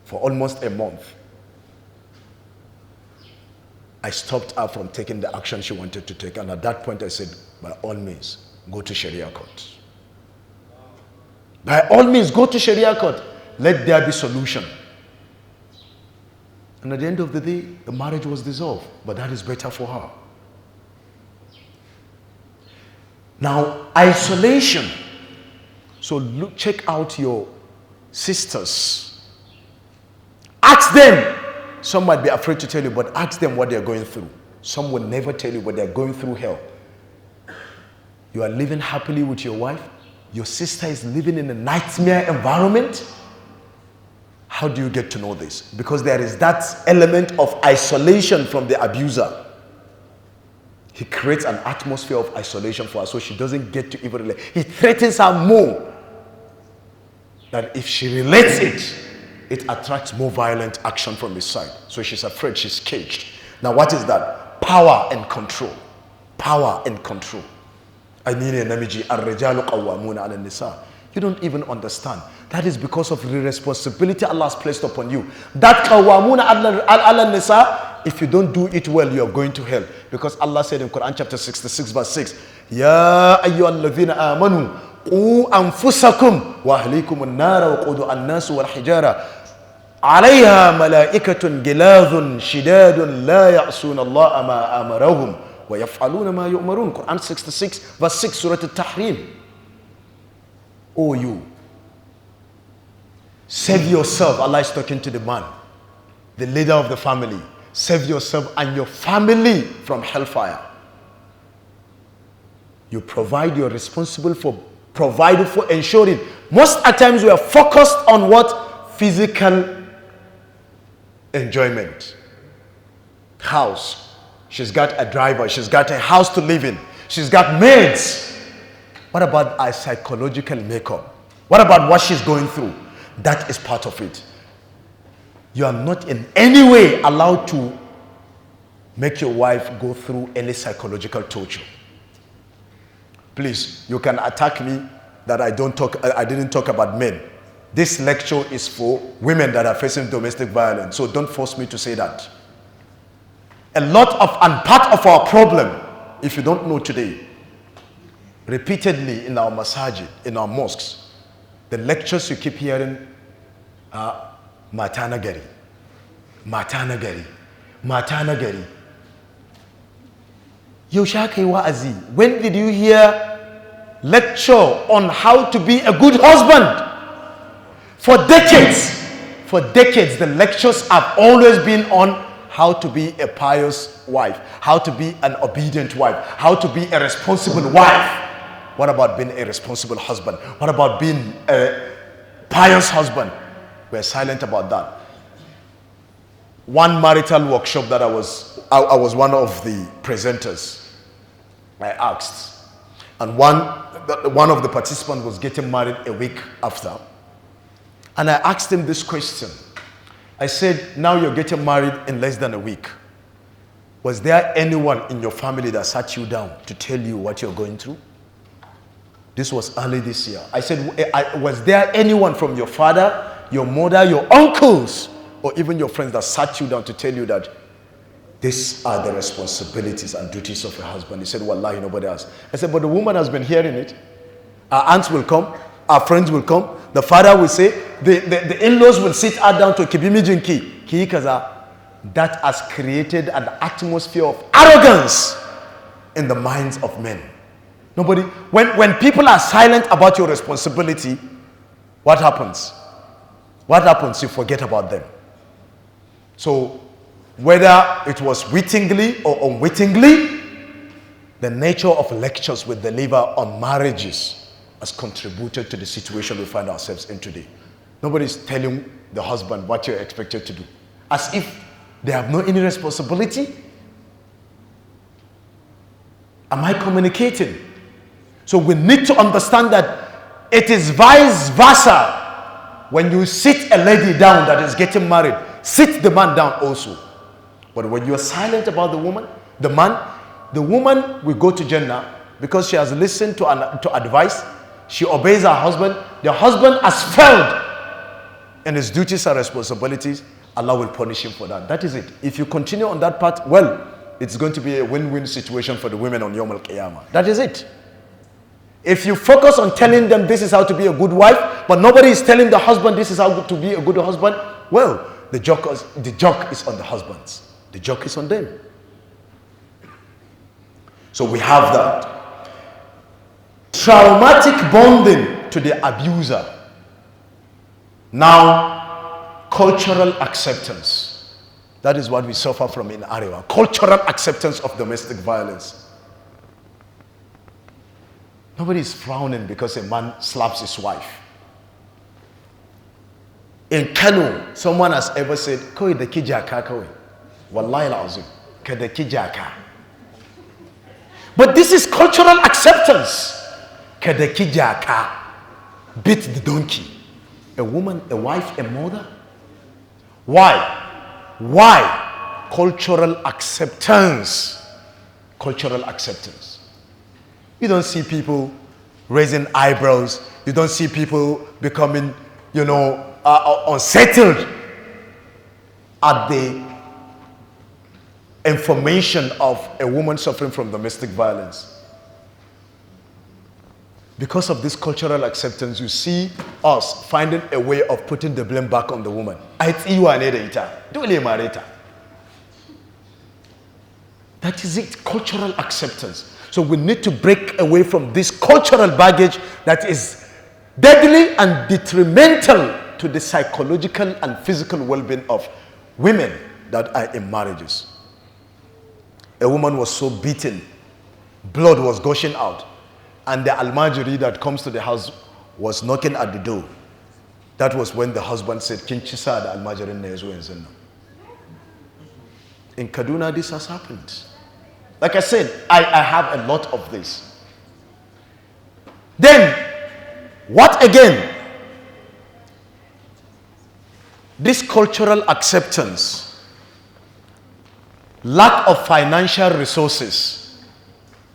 For almost a month, I stopped her from taking the action she wanted to take. And at that point I said, by all means, go to Sharia court. By all means, go to Sharia court. Let there be solution. And at the end of the day, the marriage was dissolved. But that is better for her. Now, isolation. So look, check out your sisters. Ask them. Some might be afraid to tell you, but ask them what they're going through. Some will never tell you, but they're going through hell. You are living happily with your wife. Your sister is living in a nightmare environment. How do you get to know this? Because there is that element of isolation from the abuser. He creates an atmosphere of isolation for her so she doesn't get to even relate. He threatens her more. That if she relates it attracts more violent action from his side. So she's afraid, she's caged. Now what is that? Power and control. Power and control. I mean, you don't even understand. That is because of the responsibility Allah has placed upon you. That qawwamuna ala nisa, if you don't do it well, you are going to hell. Because Allah said in Quran chapter 66 verse 6, Ya ayyuhalladhina amanu قُوا أَنفُسَكُمْ وَأَهْلِيكُمُ النَّارَ وَقُودُهَا النَّاسُ وَالْحِجَارَةُ عَلَيْهَا مَلَائِكَةٌ غِلَاظٌ شِدَادٌ لَا يَعْصُونَ اللَّهَ مَا أَمَرَهُمْ وَيَفْعَلُونَ مَا يُؤْمَرُونَ. Quran 66 verse 6, Surah Al-Tahrim. Oh, you, save yourself. Allah is talking to the man, the leader of the family. Save yourself and your family from hellfire. You provide, you're responsible for providing, for ensuring. Most at times we are focused on what? Physical enjoyment. House. She's got a driver. She's got a house to live in. She's got maids. What about our psychological makeup? What about what she's going through? That is part of it. You are not in any way allowed to make your wife go through any psychological torture. Please, you can attack me that I didn't talk about men. This lecture is for women that are facing domestic violence, so don't force me to say that. And part of our problem, if you don't know today, repeatedly in our masajid, in our mosques, the lectures you keep hearing are Matana gari, Matana gari, Matana gari. Yaushe kai wa'azi? When did you hear lecture on how to be a good husband? For decades, the lectures have always been on how to be a pious wife, how to be an obedient wife, how to be a responsible wife. What about being a responsible husband? What about being a pious husband? We're silent about that. One marital workshop that I was one of the presenters. I asked, and one of the participants was getting married a week after. And I asked him this question. I said, now you're getting married in less than a week. Was there anyone in your family that sat you down to tell you what you're going through? This was early this year. I said, was there anyone from your father, your mother, your uncles, or even your friends that sat you down to tell you that these are the responsibilities and duties of a husband? He said, wallahi, nobody else. I said, but the woman has been hearing it. Our aunts will come, our friends will come, the father will say, the in-laws will sit her down to kibimijinki, kiikaza. That has created an atmosphere of arrogance in the minds of men. Nobody, when people are silent about your responsibility, what happens? What happens? You forget about them. So, whether it was wittingly or unwittingly, the nature of lectures we deliver on marriages has contributed to the situation we find ourselves in today. Nobody is telling the husband what you're expected to do, as if they have no any responsibility. Am I communicating? So we need to understand that it is vice versa. When you sit a lady down that is getting married, sit the man down also. But when you are silent about the woman, the woman will go to Jannah because she has listened to advice. She obeys her husband. The husband has failed in his duties and responsibilities. Allah will punish him for that. That is it. If you continue on that path, well, it's going to be a win-win situation for the women on Yawm al-Qiyamah. That is it. If you focus on telling them this is how to be a good wife, but nobody is telling the husband this is how to be a good husband, well, the joke is on the husbands. The joke is on them. So we have that. Traumatic bonding to the abuser. Now, cultural acceptance. That is what we suffer from in Arewa. Cultural acceptance of domestic violence. Nobody is frowning because a man slaps his wife. In Kano, someone has ever said, "Koi da kijaka koi." Wallahi al-azim, ka da kijaka. But this is cultural acceptance. Ka da kijaka. Beat the donkey. A woman, a wife, a mother. Why? Why? Cultural acceptance. Cultural acceptance. You don't see people raising eyebrows. You don't see people becoming, unsettled at the information of a woman suffering from domestic violence. Because of this cultural acceptance, you see us finding a way of putting the blame back on the woman. That is it, cultural acceptance. So we need to break away from this cultural baggage that is deadly and detrimental to the psychological and physical well-being of women that are in marriages. A woman was so beaten, blood was gushing out, and the almajiri that comes to the house was knocking at the door. That was when the husband said, Kinchisa the almajiri nezu enzena. In Kaduna, this has happened. Like I said, I have a lot of this. Then, what again? This cultural acceptance, lack of financial resources.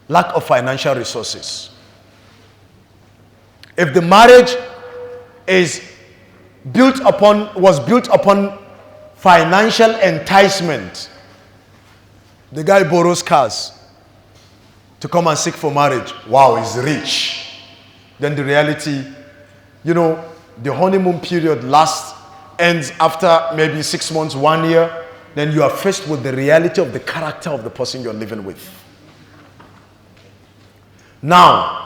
Lack of financial resources. If the marriage was built upon financial enticement, the guy borrows cars to come and seek for marriage. Wow, he's rich. Then the reality, the honeymoon period ends after maybe 6 months, 1 year. Then you are faced with the reality of the character of the person you're living with. Now,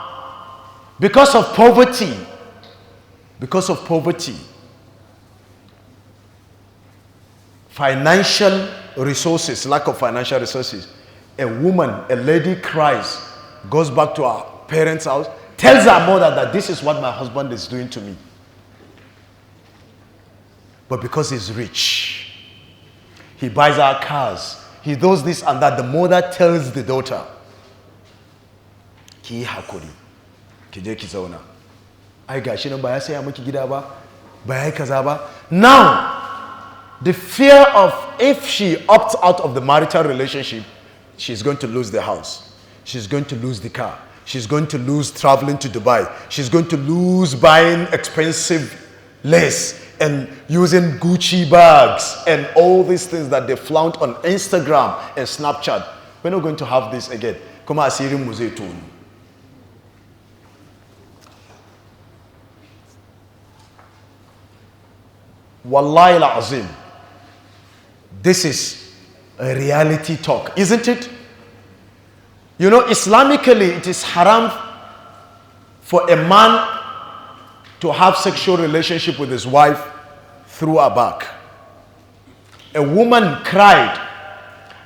because of poverty, financial resources, lack of financial resources, a lady cries, goes back to her parents' house, tells her mother that this is what my husband is doing to me. But because he's rich, he buys her cars, he does this and that, the mother tells the daughter, ki hakuri, ki je ki zauna. Ai gashi nan ba ya saya miki gida ba, ba ya kaza ba. Now, the fear of if she opts out of the marital relationship, she's going to lose the house, she's going to lose the car, she's going to lose traveling to Dubai, she's going to lose buying expensive lace and using Gucci bags and all these things that they flaunt on Instagram and Snapchat. We're not going to have this again. Come on, Asiri Muzeitun. Wallahi al-azim. This is a reality talk, isn't it? Islamically, it is haram for a man to have sexual relationship with his wife through her back. A woman cried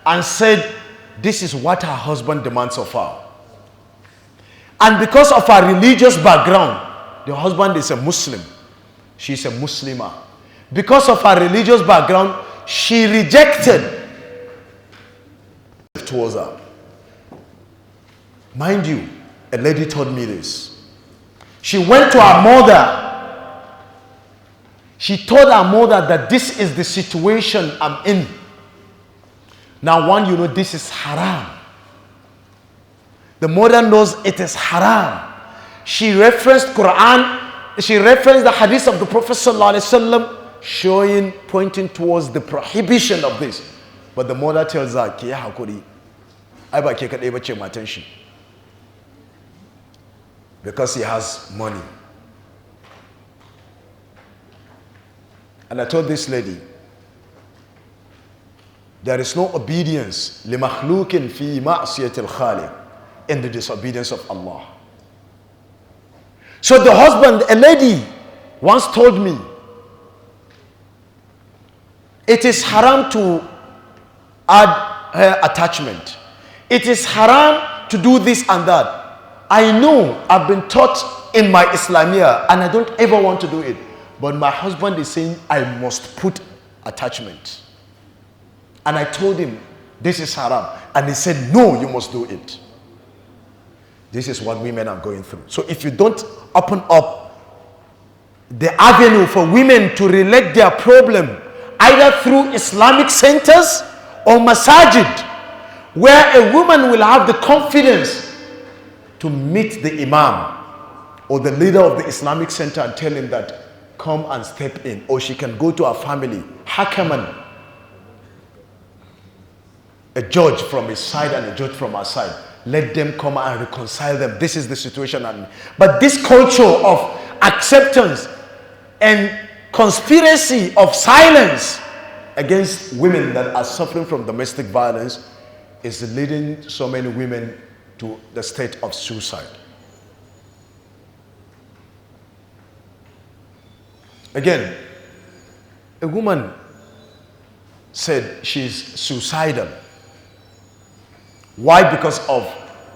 and said, this is what her husband demands of her. And because of her religious background, the husband is a Muslim, she's a Muslimah. Because of her religious background, she rejected towards her. Mind you, a lady told me this. She went to her mother. She told her mother that this is the situation I'm in. Now, this is haram. The mother knows it is haram. She referenced Quran. She referenced the hadith of the Prophet ﷺ, pointing towards the prohibition of this. But the mother tells her, "Ki hakuri, ai ba ke kadai bace matan shi." Because he has money. And I told this lady, there is no obedience لِمَخْلُوقٍ فِي مَعْصِيَةِ الْخَالِقِ in the disobedience of Allah. So the husband, a lady once told me, it is haram to add her attachment. It is haram to do this and that. I know I've been taught in my Islamia and I don't ever want to do it. But my husband is saying I must put attachment. And I told him this is haram. And he said, no, you must do it. This is what women are going through. So if you don't open up the avenue for women to relate their problem either through Islamic centers or masajid, where a woman will have the confidence to meet the imam or the leader of the Islamic center and tell him that come and step in, or she can go to her family, hakaman, a judge from his side and a judge from her side, let them come and reconcile them. This is the situation. But this culture of acceptance and conspiracy of silence against women that are suffering from domestic violence is leading so many women to the state of suicide. Again, a woman said she's suicidal. Why? Because of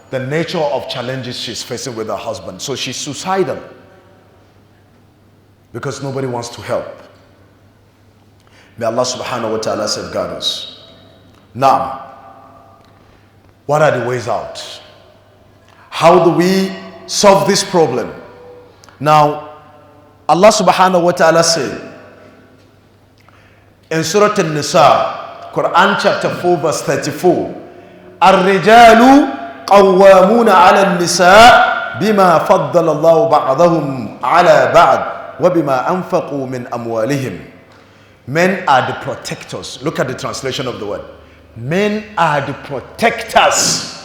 the nature of challenges she's facing with her husband. So she's suicidal because nobody wants to help. May Allah subhanahu wa ta'ala safeguard us. Now, what are the ways out? How do we solve this problem? Now, Allah subhanahu wa ta'ala said in Surah An-Nisa, Quran chapter 4 verse 34, الرجال قوامون على النساء بما فضل الله بعضهم على بعض وبما أنفقوا من أموالهم. Men are the protectors. Look at the translation of the word. Men are the protectors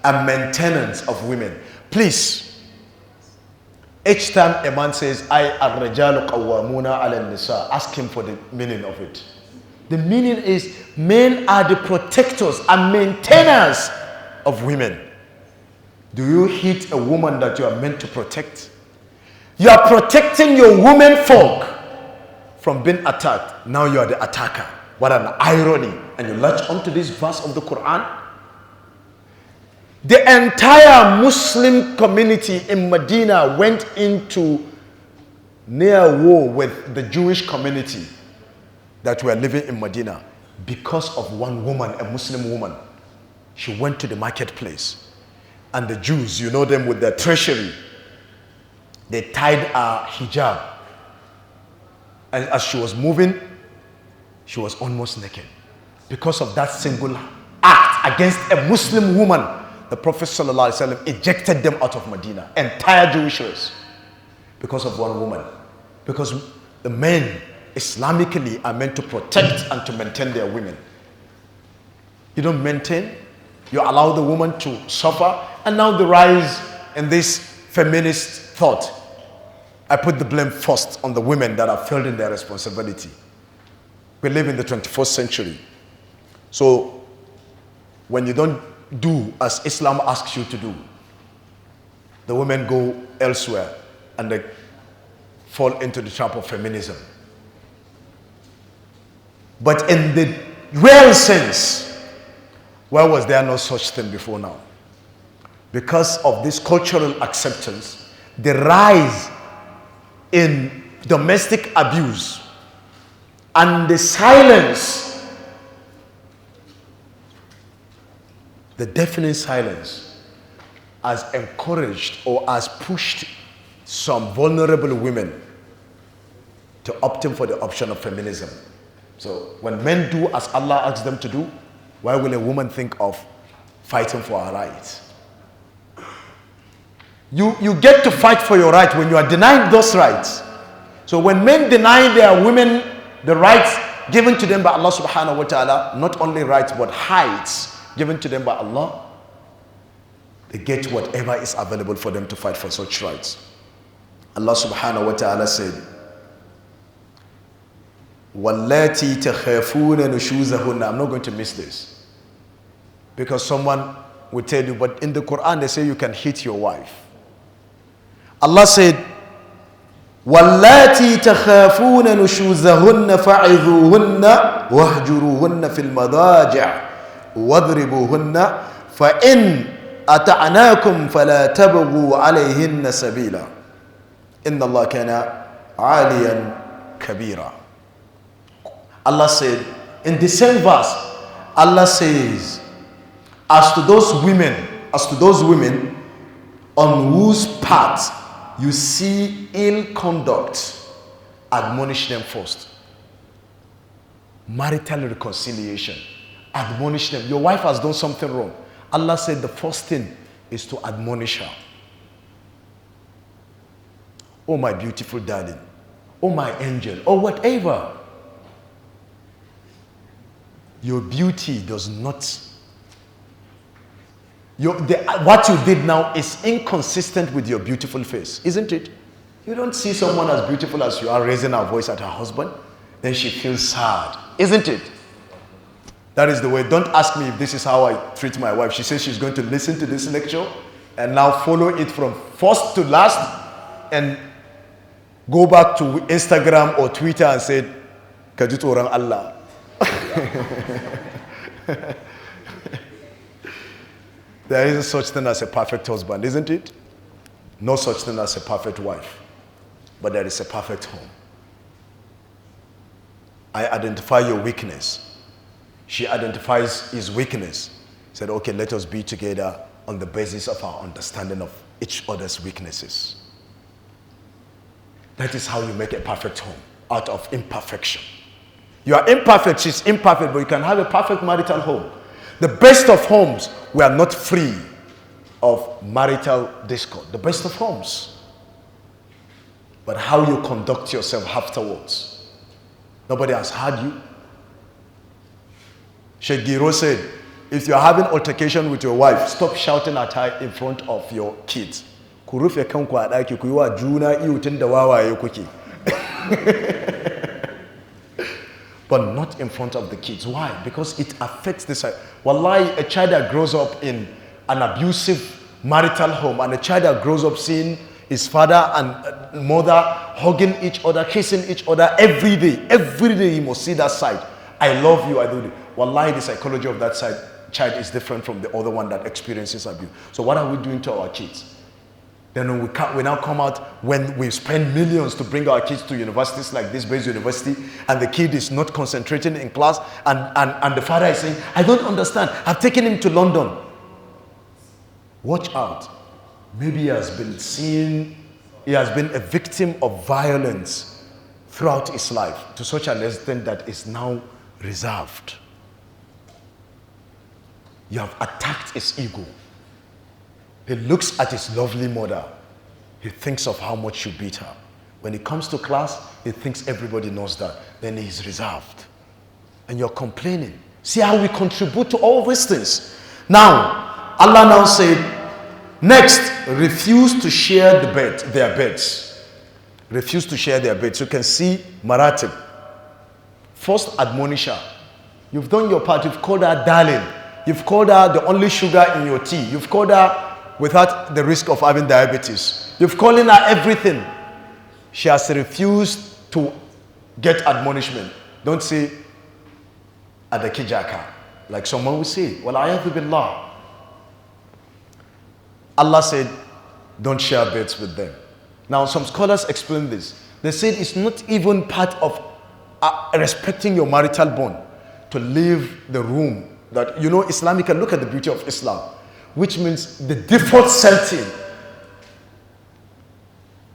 and maintenance of women. Please, each time a man says, I ar-rijalu qawwamuna ala nisa, ask him for the meaning of it. The meaning is, men are the protectors and maintainers of women. Do you hit a woman that you are meant to protect? You are protecting your women folk from being attacked. Now you are the attacker. What an irony. And you latch onto this verse of the Quran. The entire Muslim community in Medina went into near war with the Jewish community that were living in Medina because of one woman, a Muslim woman. She went to the marketplace, and the Jews, you know them with their treasury, they tied her hijab, and as she was moving, she was almost naked. Because of that single act against a Muslim woman, the Prophet ﷺ ejected them out of Medina, entire Jewish race, because of one woman. Because the men Islamically are meant to protect and to maintain their women. You don't maintain, you allow the woman to suffer, and now the rise in this feminist thought. I put the blame first on the women that have failed in their responsibility. We live in the 21st century. So when you don't do as Islam asks you to do, the women go elsewhere and they fall into the trap of feminism. But in the real sense, why was there no such thing before now? Because of this cultural acceptance, the rise in domestic abuse and the silence, the deafening silence, has encouraged or has pushed some vulnerable women to opting for the option of feminism. So when men do as Allah asks them to do, why will a woman think of fighting for her rights? You get to fight for your right when you are denied those rights. So when men deny their women the rights given to them by Allah subhanahu wa ta'ala, not only rights but heights given to them by Allah, they get whatever is available for them to fight for such rights. Allah subhanahu wa ta'ala said, وَاللَّاتِي تَخَافُونَ نُشُوزَهُنَّ. I'm not going to miss this, because someone will tell you, but in the Quran they say you can hit your wife. Allah said, وَاللَّاتِي تَخَافُونَ نُشُوزَهُنَّ فَعِذُوهُنَّ وَاهْجُرُوهُنَّ فِي الْمَضَاجِعِ وَاضْرِبُوهُنَّ فَإِنْ أَطَعْنَاكُمْ فَلَا تَبْغُوا عَلَيْهِنَّ سَبِيلًا إِنَّ اللَّهَ كَانَ عَالِيًا كَبِيرًا. Allah said, in the same verse, Allah says, as to those women on whose part you see ill conduct, admonish them first. Marital reconciliation, admonish them. Your wife has done something wrong. Allah said the first thing is to admonish her. Oh, my beautiful darling, oh, my angel, or whatever. What you did now is inconsistent with your beautiful face, isn't it? You don't see someone as beautiful as you are raising her voice at her husband, then she feels sad, isn't it? That is the way. Don't ask me if this is how I treat my wife. She says she's going to listen to this lecture and now follow it from first to last and go back to Instagram or Twitter and say, Kajit orang Allah. There isn't such thing as a perfect husband, isn't it? No such thing as a perfect wife. But there is a perfect home. I identify your weakness. She identifies his weakness. Said, okay, let us be together on the basis of our understanding of each other's weaknesses. That is how you make a perfect home, out of imperfection. You are imperfect, she's imperfect, but you can have a perfect marital home. The best of homes were not free of marital discord. The best of homes. But how you conduct yourself afterwards. Nobody has heard you. Sheikh Giro said, if you're having altercation with your wife, stop shouting at her in front of your kids. But not in front of the kids. Why? Because it affects the side. Wallahi, a child that grows up in an abusive marital home and a child that grows up seeing his father and mother hugging each other, kissing each other every day he must see that side. I love you, I do it. Wallahi, the psychology of that side child is different from the other one that experiences abuse. So what are we doing to our kids? Then we now come out when we spend millions to bring our kids to universities like this base university, and the kid is not concentrating in class, and the father is saying, I don't understand, I've taken him to London. Watch out. Maybe he has been a victim of violence throughout his life to such an extent that is now reserved. You have attacked his ego. He looks at his lovely mother. He thinks of how much you beat her. When he comes to class, he thinks everybody knows that. Then he's reserved. And you're complaining. See how we contribute to all these things. Now, Allah now said, next, refuse to share their beds. Refuse to share their beds. You can see marital. First, admonish her. You've done your part. You've called her darling. You've called her the only sugar in your tea. You've called her without the risk of having diabetes. You've called her everything. She has refused to get admonishment. Don't say, Adakijaka. Like someone will say, Well, ayathu billah. Allah said, don't share beds with them. Now, some scholars explain this. They said it's not even part of respecting your marital bond to leave the room. That, you know, Islamic, and look at the beauty of Islam, which means the default setting.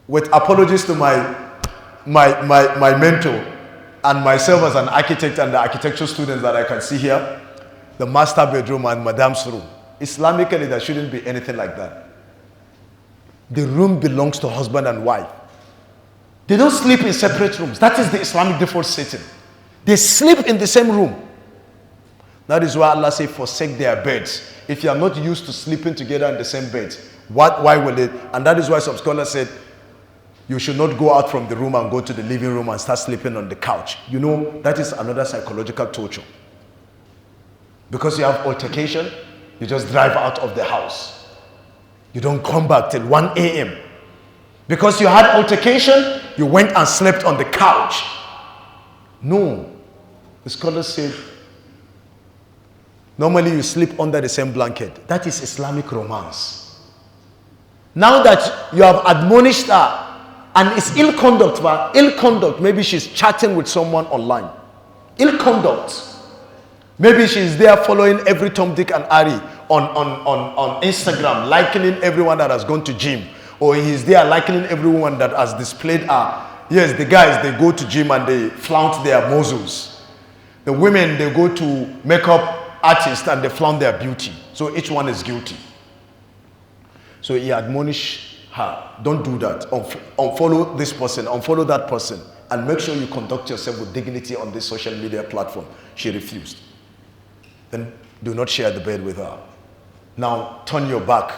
With apologies to my mentor and myself as an architect and the architecture students that I can see here, the master bedroom and madam's room. Islamically, there shouldn't be anything like that. The room belongs to husband and wife. They don't sleep in separate rooms. That is the Islamic default setting. They sleep in the same room. That is why Allah says, forsake their beds. If you are not used to sleeping together in the same bed, why will it? And that is why some scholars said, you should not go out from the room and go to the living room and start sleeping on the couch. You know, that is another psychological torture. Because you have altercation, you just drive out of the house. You don't come back till 1 a.m. Because you had altercation, you went and slept on the couch. No. The scholars said, normally you sleep under the same blanket. That is Islamic romance. Now that you have admonished her, and it's ill conduct, maybe she's chatting with someone online. Ill conduct. Maybe she's there following every Tom, Dick, and Harry on Instagram, likening everyone that has gone to gym. Or he's there likening everyone that has displayed yes, the guys, they go to gym and they flaunt their muscles. The women, they go to makeup artists and they flaunt their beauty. So each one is guilty. So he admonished her, don't do that. Unfollow this person, unfollow that person, and make sure you conduct yourself with dignity on this social media platform. She refused. Then do not share the bed with her. Now turn your back.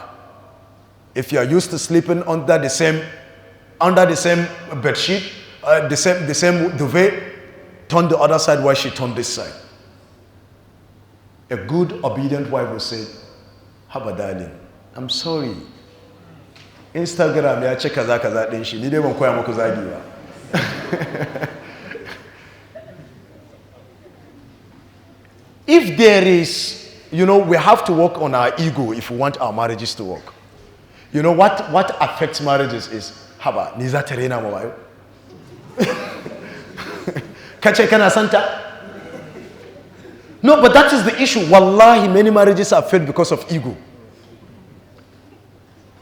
If you are used to sleeping under the same bed sheet, the same duvet, turn the other side while she turned this side. A good, obedient wife will say, Haba darling, I'm sorry. Instagram ya ce kaza kaza din shi, ni dai ban koya muku zagi ba. If there is, we have to work on our ego if we want our marriages to work. You know what affects marriages is, haba, ni za ta rena ma wayo. Kace kana santa? No, but that is the issue. Wallahi, many marriages are failed because of ego.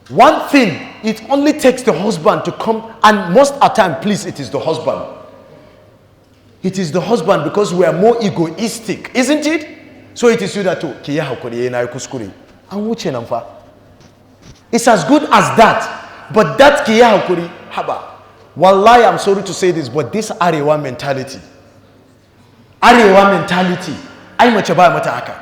One thing, it only takes the husband to come, and most of the time, please, it is the husband. It is the husband because we are more egoistic, isn't it? So it is you that too. It's as good as that. But that kiya hakuri, haba. Wallahi, I'm sorry to say this, but this Arewa mentality. Ai mace ba mata haka.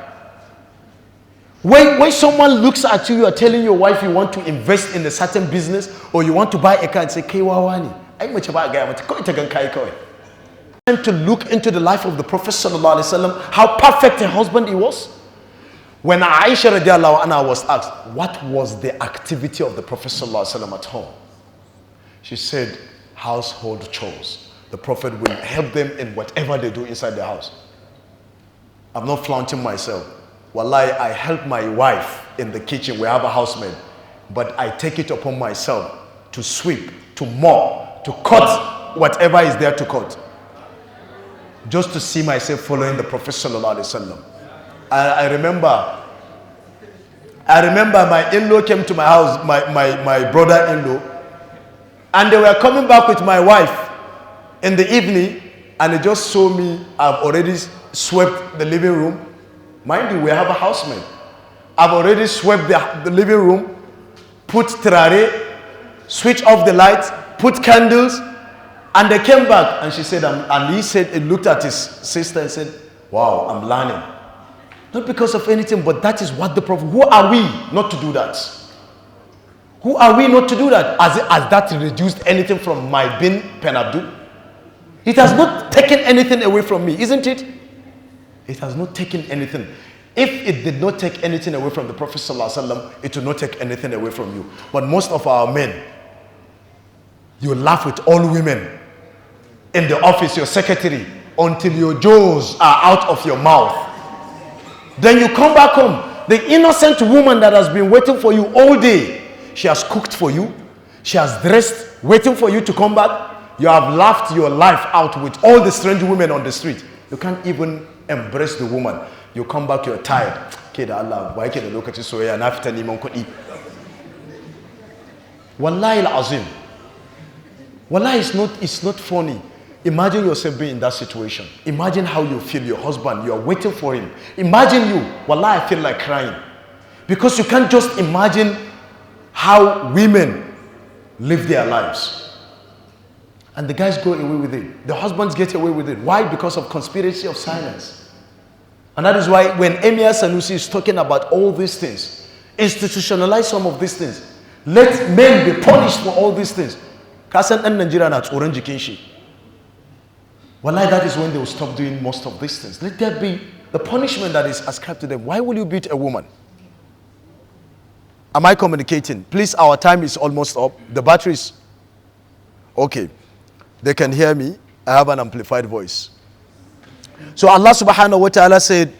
When someone looks at you, you are telling your wife you want to invest in a certain business or you want to buy a car and say, kai wawa ne. Ai mace ba ga mata kawai ta gan kai kawai. To look into the life of the Prophet sallallahu alaihi wasallam, how perfect a husband he was. When Aisha radiallahu anha was asked, what was the activity of the Prophet sallallahu alaihi wasallam at home? She said, household chores. The Prophet will help them in whatever they do inside the house. I'm not flaunting myself. Wallahi, I help my wife in the kitchen. We have a housemaid. But I take it upon myself to sweep, to mop, to cut whatever is there to cut. Just to see myself following the Prophet sallallahu alaihi wasallam. I remember my in-law came to my house, my brother-in-law, and they were coming back with my wife in the evening, and they just saw me. I've already swept the living room. Mind you, we have a housemaid. I've already swept the living room, put terare, switch off the lights, put candles, and they came back, and she said, and he looked at his sister and said, wow, I'm learning. Not because of anything, but that is what the Prophet, who are we not to do that? Who are we not to do that? Has that reduced anything from my being Penabdul? It has not taken anything away from me, isn't it? It has not taken anything. If it did not take anything away from the Prophet ﷺ, it will not take anything away from you. But most of our men, you laugh with all women in the office, your secretary, until your jaws are out of your mouth. Then you come back home. The innocent woman that has been waiting for you all day, she has cooked for you, she has dressed, waiting for you to come back. You have laughed your life out with all the strange women on the street. You can't even embrace the woman. You come back, you're tired. Allah, why can't look at you so yeah, and after ni kudi. Wallahi al-azim. Wallahi, it's not funny. Imagine yourself being in that situation. Imagine how you feel, your husband, you are waiting for him. Imagine you. Wallahi, I feel like crying. Because you can't just imagine how women live their lives. And the guys go away with it. The husbands get away with it. Why? Because of conspiracy of silence. And that is why when Emir Sanusi is talking about all these things, institutionalize some of these things. Let men be punished for all these things. Kasan and Nigeria na tsoron jikin shi. Wallahi, that is when they will stop doing most of these things. Let there be the punishment that is ascribed to them. Why will you beat a woman? Am I communicating? Please, our time is almost up. The battery is okay. They can hear me. I have an amplified voice. So Allah subhanahu wa ta'ala said,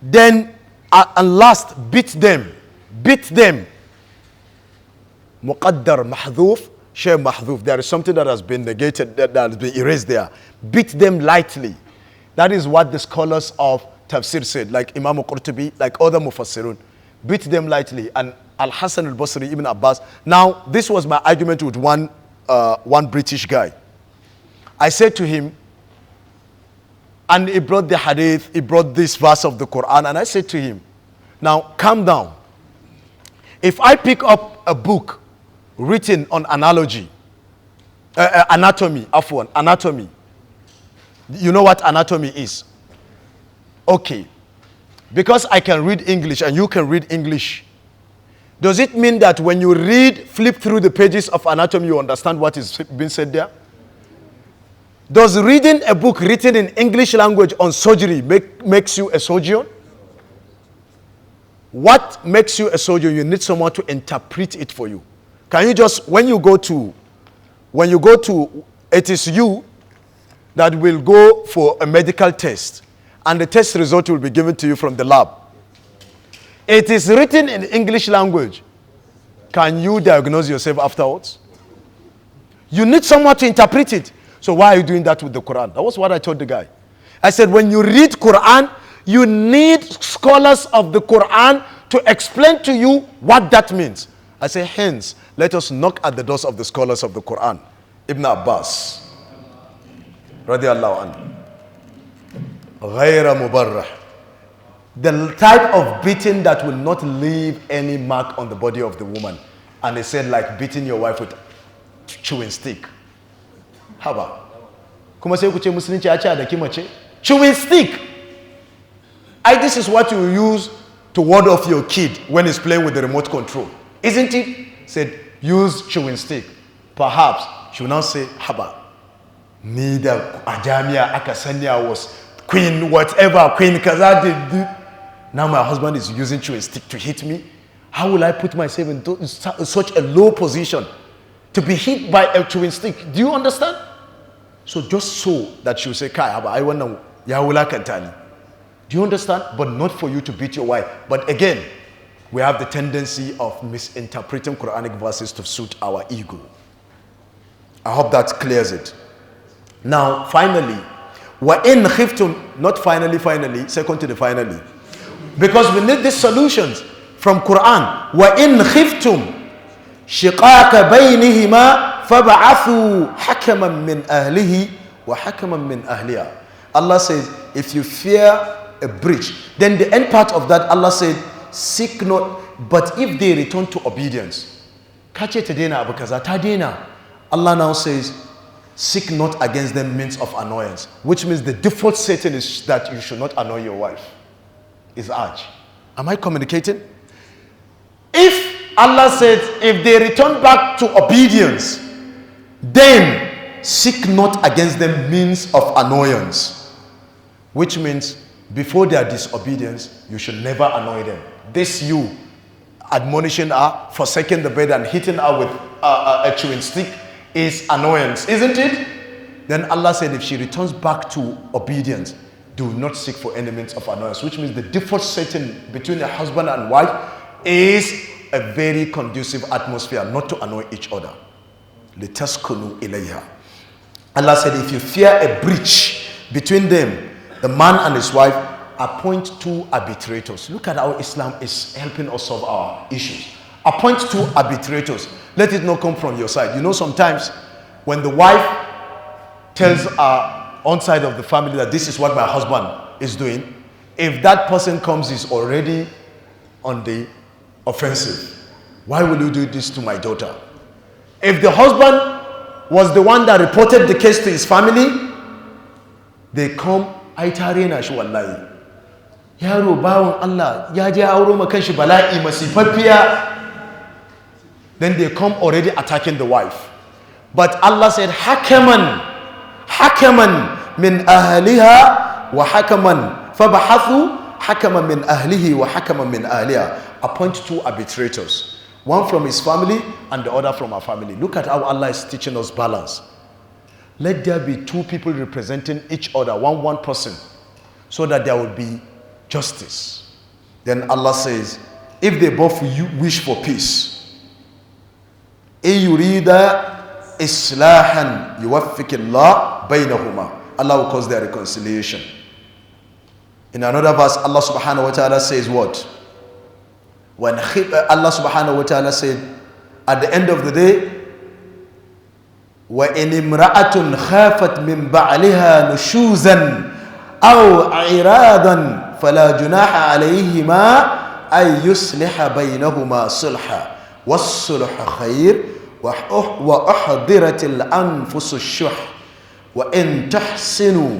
then and last, beat them. Muqaddar mahdhuf, shay mahdhuf. There is something that has been negated, that has been erased there. Beat them lightly. That is what the scholars of tafsir said, like Imam Qurtubi, like other mufassirun. Beat them lightly. And Al-Hasan al-Basri, Ibn Abbas. Now, this was my argument with one British guy. I said to him, and he brought the hadith, he brought this verse of the Quran, and I said to him, now calm down. If I pick up a book written on anatomy, you know what anatomy is? Okay. because I can read English and you can read English, does it mean that when you flip through the pages of anatomy, you understand what is being said there? Does reading a book written in English language on surgery makes you a surgeon? What makes you a surgeon? You need someone to interpret it for you. Can you just, when you go to, it is you that will go for a medical test, and the test result will be given to you from the lab. It is written in English language. Can you diagnose yourself afterwards? You need someone to interpret it. So why are you doing that with the Quran? That was what I told the guy. I said, when you read Quran, you need scholars of the Quran to explain to you what that means. I say, hence, let us knock at the doors of the scholars of the Quran. Ibn Abbas, radiallahu anhu. Ghayra mubarrah. The type of beating that will not leave any mark on the body of the woman. And they said, like beating your wife with chewing stick. Haba. Kuma sai ku ce musulunci ya ce da kimace? Chewing stick. This is what you use to ward off your kid when he's playing with the remote control. Isn't it? Said, use chewing stick. Perhaps she will now say, haba. Neither Ajamia Akasanya was queen, whatever, queen Kaza did. Now my husband is using chewing stick to hit me. How will I put myself in such a low position to be hit by a chewing stick? Do you understand? So just so that she will say, Kai, I want to Yahula Kantani. Do you understand? But not for you to beat your wife. But again, we have the tendency of misinterpreting Quranic verses to suit our ego. I hope that clears it. Now, finally, وَإِنْ خِفْتُمْ, not finally, second to the finally. Because we need these solutions from Quran. وَإِنْ خِفْتُمْ شِقَاقَ بَيْنِهِمَا فَبَعَثُوا حَكَمًا مِّنْ أَهْلِهِ وَحَكَمًا مِّنْ أَهْلِهَا. Allah says, if you fear a breach, then the end part of that, Allah said, seek not, but if they return to obedience. Kache ta dena abu kaza ta dena. Allah now says, seek not against them means of annoyance, which means the default setting is that you should not annoy your wife. Is urge. Am I communicating? If Allah said, if they return back to obedience, then seek not against them means of annoyance, which means before their disobedience, you should never annoy them. This you admonishing her, forsaking the bed and hitting her with a chewing stick is annoyance, isn't it? Then Allah said, if she returns back to obedience, do not seek for any means of annoyance, which means the default setting between a husband and wife is a very conducive atmosphere, not to annoy each other. لِتَسْكُنُوا إِلَيْهَا. Allah said, if you fear a breach between them, the man and his wife, appoint two arbitrators. Look at how Islam is helping us solve our issues. Appoint two arbitrators. Let it not come from your side. You know, sometimes when the wife tells her own side of the family that this is what my husband is doing, if that person comes is already on the offensive. Why will you do this to my daughter? If the husband was the one that reported the case to his family, they come, ai tare na shi wallahi. Yaro bawon Allah ya je auro ma kanshi bala'i masifaffiya. Then they come already attacking the wife. But Allah said, hakaman min ahliha wa hakaman fabahathu hakaman min ahlihi wa hakaman min ahliha. Appoint two arbitrators, one from his family and the other from our family. Look at how Allah is teaching us balance. Let there be two people representing each other, one person, so that there will be justice. Then Allah says, if they both wish for peace, yurida islahan yuwaffiqillah bainahuma. Allah will cause their reconciliation. In another verse, Allah subhanahu wa ta'ala says what? When Allah subhanahu wa ta'ala said, at the end of the day, وَإِنِ امْرَأَةٌ خَافَتْ مِنْ بَعْلِهَا نُشُوزًا أَوْ عِرَاضًا فَلَا جُنَاحَ عَلَيْهِمَا أَن يُصْلِحَ بَيْنَهُمَا صُلْحًا وَالصُّلْحُ خَيْرٌ وَأُحْضِرَتِ الْأَنفُسُ الشُّحَّ وَإِن تَحْسِنُوا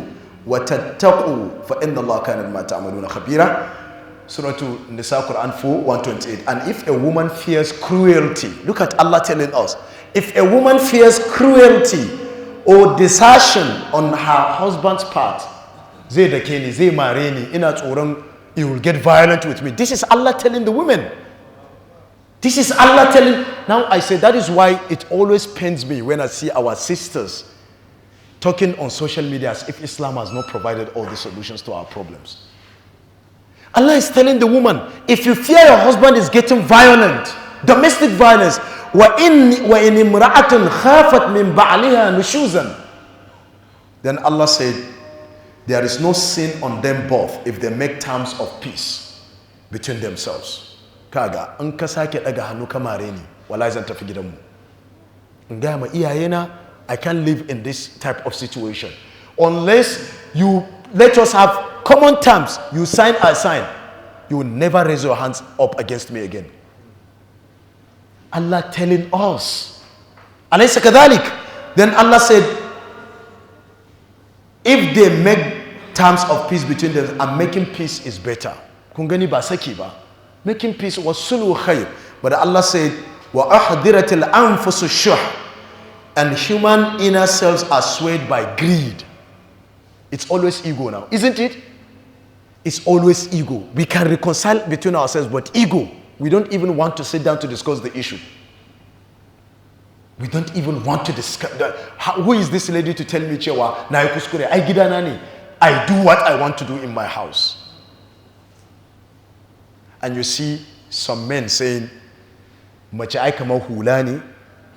وَتَتَّقُوا فَإِنَّ اللَّهَ كَانَ بِمَا تَعْمَلُونَ خَبِيرًا. Surah Nisa, Quran 4, 128. And if a woman fears cruelty, look at Allah telling us, if a woman fears cruelty or desertion on her husband's part, zai dake ni, zai mare ni, ina tsoron you will get violent with me. This is Allah telling the women. This is Allah telling. Now I say that is why it always pains me when I see our sisters talking on social media as if Islam has not provided all the solutions to our problems. Allah is telling the woman, if you fear your husband is getting violent, domestic violence, وَإِنْ إِمْرَأَةٌ خَافَتْ مِنْ بَعْلِهَا نُشُوزًا, then Allah said, there is no sin on them both if they make terms of peace between themselves. Kaga, an ka sake daga hannu ka mare ni, wallahi zan tafi gidanmu. In gaya ma iyayena, I can't live in this type of situation. Unless you let us have common terms, you sign, I sign, you will never raise your hands up against me again. Allah telling us. Alaysa kadhalik? Then Allah said, if they make terms of peace between them, and making peace is better. Kungani ba saki ba. Making peace was sulu khair. But Allah said, wa ahdiratil anfusu shuh. And human inner selves are swayed by greed. It's always ego now, isn't it? It's always ego. We can reconcile between ourselves, but ego, we don't even want to sit down to discuss the issue. We don't even want to discuss who is this lady to tell me cewa na yi kuskure, ai gidana ne, I do what I want to do in my house. And you see some men saying, mace ai kamar hula ne,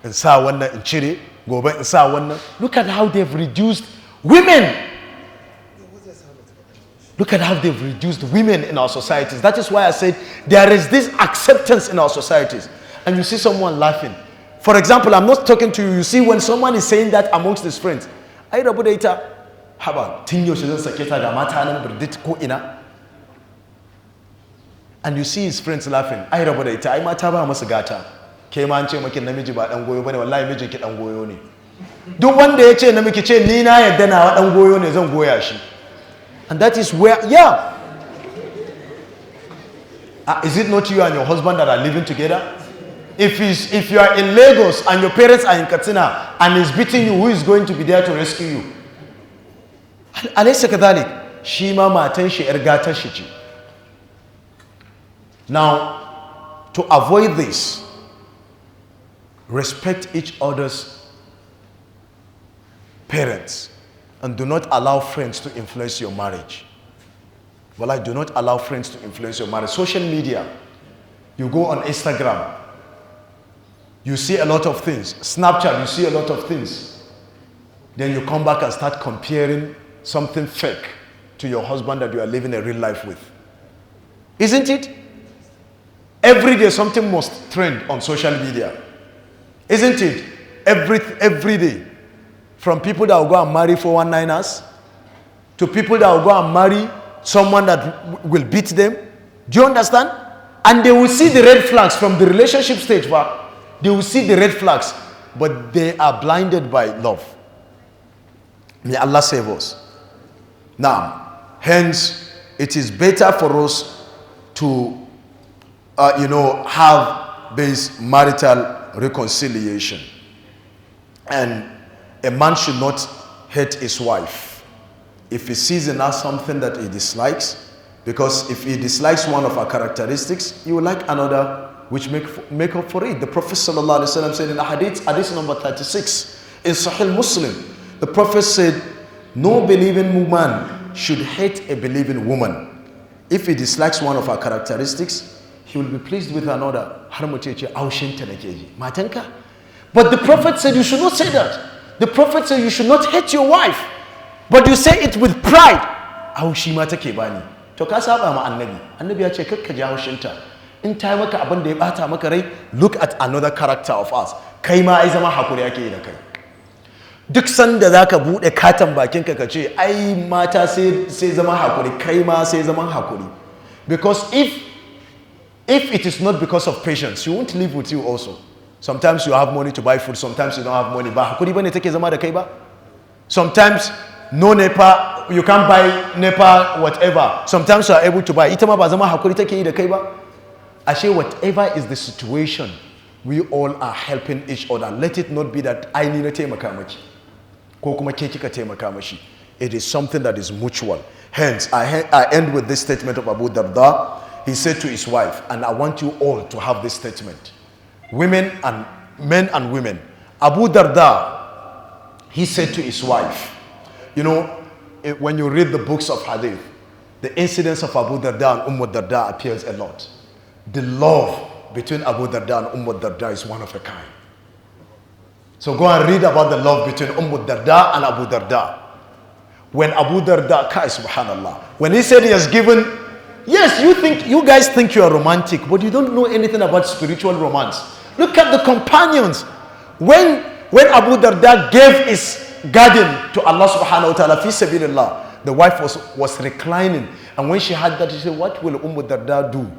in sa wannan in cire, gobe in sa wannan. Look at how they've reduced women. Look at how they've reduced women in our societies. That is why I said there is this acceptance in our societies. And you see someone laughing. For example, I'm not talking to you. You see when someone is saying that amongst his friends, ai rabu da ita, haba, tun yaushe zan sake ta ga mata nan birdit ko ina. And you see his friends laughing. Ai rabu da ita, ai mata ba masu gata. Ke ma an ce maki namiji ba dan goyo bane, wallahi mijinki dan goyo ne. Duk wanda ya ce namiji ce ni na yadda nawa dan goyo ne, zan goya shi. And that is where, yeah. Is it not you and your husband that are living together? If you are in Lagos and your parents are in Katsina and he's beating you, who is going to be there to rescue you? Alaysa kadhalik? Shi ma matan shi yar gatar shi ce. Now, to avoid this, respect each other's parents and do not allow friends to influence your marriage. Well, I do not allow friends to influence your marriage. Social media, you go on Instagram, you see a lot of things. Snapchat, you see a lot of things. Then you come back and start comparing something fake to your husband that you are living a real life with. Isn't it? Every day something must trend on social media. Isn't it? Every day. From people that will go and marry 419ers to people that will go and marry someone that will beat them. Do you understand? And they will see the red flags from the relationship stage, but they will see the red flags, but they are blinded by love. May Allah save us. Now, hence, it is better for us to, have this marital reconciliation. And a man should not hate his wife. If he sees in her something that he dislikes, because if he dislikes one of her characteristics, he will like another which make up for it. The Prophet ﷺ said in a hadith number 36, in Sahih Muslim, the Prophet said, no believing man should hate a believing woman. If he dislikes one of her characteristics, he will be pleased with another. But the Prophet said you should not say that. The Prophet said you should not hate your wife, but you say it with pride. To ka saba ma annabi. Annabi ya ce kakka ji haushinta. In ta maka abin da ya bata maka rai, look at another character of us. Kai ma ai zama hakuri yake yi da kai. Duk sanda zaka bude katan bakinka ka ce ai mata sai zama hakuri, kai ma sai zama hakuri. Because if it is not because of patience, she won't live with you also. Sometimes you have money to buy food, sometimes you don't have money. Ba hakuri bane take zama da kai ba. Sometimes no NEPA, you can't buy NEPA, whatever. Sometimes you are able to buy. Ita ma ba zama hakuri take yi da kai ba. Ashe, whatever is the situation, we all are helping each other. Let it not be that I need to taimaka maki ko kuma ke kika taimaka mashi. It is something that is mutual. Hence, I end with this statement of Abu Darda. He said to his wife, and I want you all to have this statement. Women and men and women. Abu Darda, he said to his wife, you know, when you read the books of Hadith, the incidents of Abu Darda and Darda appears a lot. The love between Abu Darda and Darda is one of a kind. So go and read about the love between Darda and Abu Darda. When Abu Darda, subhanallah, when he said he has given, yes, you guys think you are romantic, but you don't know anything about spiritual romance. Look at the companions. When Abu Darda gave his garden to Allah subhanahu wa ta'ala, fi sabilillah, the wife was reclining. And when she had that, she said, what will Darda do?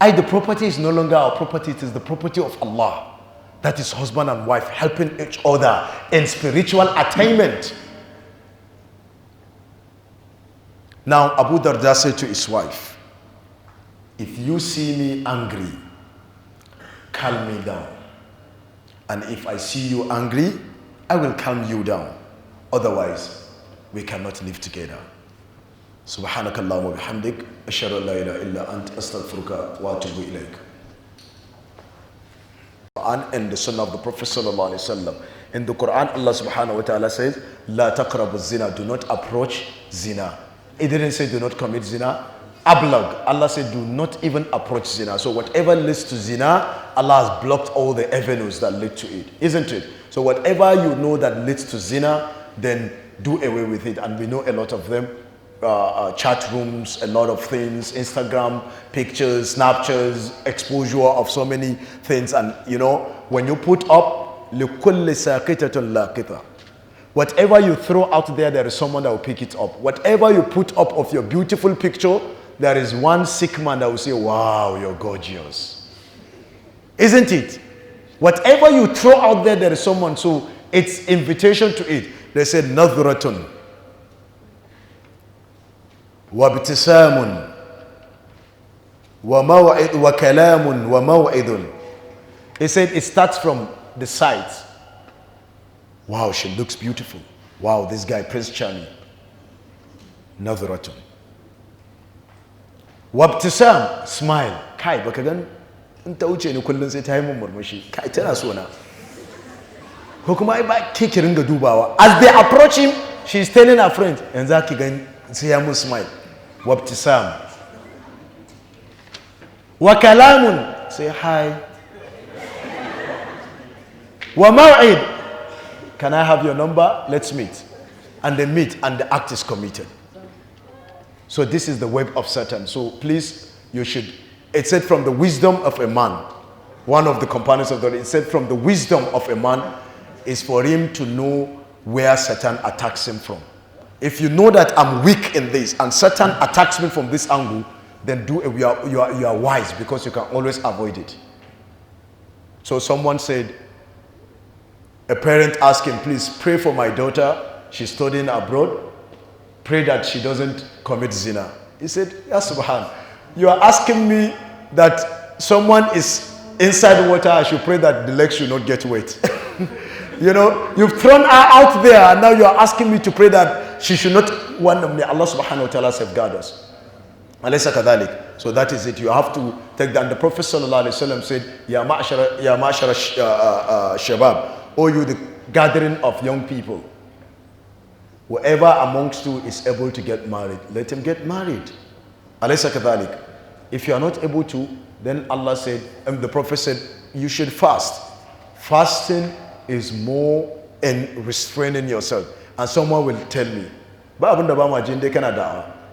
The property is no longer our property, it is the property of Allah. That is husband and wife helping each other in spiritual attainment. Now Abu Darda said to his wife, if you see me angry, calm me down. And if I see you angry, I will calm you down. Otherwise, we cannot live together. Subhanakallah wa bihamdik, ashhadu an la ilaha illa ant, astaghfiruka wa atubu ilayk. And the sunnah of the Prophet sallallahu alaihi wasallam. In the Quran, Allah subhanahu wa ta'ala says, La taqrabu zina, do not approach zina. It didn't say do not commit zina. Ablag, Allah said do not even approach zina. So whatever leads to zina, Allah has blocked all the avenues that lead to it, isn't it? So whatever you know that leads to zina, then do away with it. And we know a lot of them. Chat rooms, a lot of things, Instagram, pictures, Snapchats, exposure of so many things. And you know, when you put up, لِكُلِّ سَاقِطَةٌ لَاقِطَةٌ, whatever you throw out there is someone that will pick it up. Whatever you put up of your beautiful picture, there is one sick man that will say, wow, you're gorgeous. Isn't it? Whatever you throw out there is someone. So it's invitation to it. They said, نَظْرَةٌ وَابْتِسَامٌ وَكَلَامٌ وَمَوْعِدٌ. He said it starts from the sight. Wow, she looks beautiful. Wow, this guy, Prince Charming. Nadhratun. Wabtisam, smile. Kai, baka gan in ta wuce ni kullun sai ta yi mun murmushi. Kai tana so na. Ko kuma ai ba ke ki ringa dubawa. As they approach him, she's telling her friend, yanzu ki gan sai ya mun smile. Wabtisam. Wa kalamun, say hi. Wa maw'id. Can I have your number? Let's meet. And they meet and the act is committed. So this is the web of Satan. So please, you should, it said from the wisdom of a man, one of the companions of the Lord, it said from the wisdom of a man is for him to know where Satan attacks him from. If you know that I'm weak in this and Satan attacks me from this angle, then you are wise because you can always avoid it. So someone said, a parent asked him, please pray for my daughter. She's studying abroad. Pray that she doesn't commit zina. He said, Ya Subhan, you are asking me that someone is inside the water. I should pray that the legs should not get wet. You know, you've thrown her out there and now you are asking me to pray that she should not. May Allah subhanahu wa ta'ala safeguard us. Alaysa kadhalik. So that is it. You have to take that. And the Prophet sallallahu alayhi wa sallam said, Ya ma'ashara shabab. Or you, the gathering of young people, whoever amongst you is able to get married, let him get married. Alaysa kadhalik. If you are not able to, then Allah said, and the Prophet said, you should fast. Fasting is more in restraining yourself. And someone will tell me,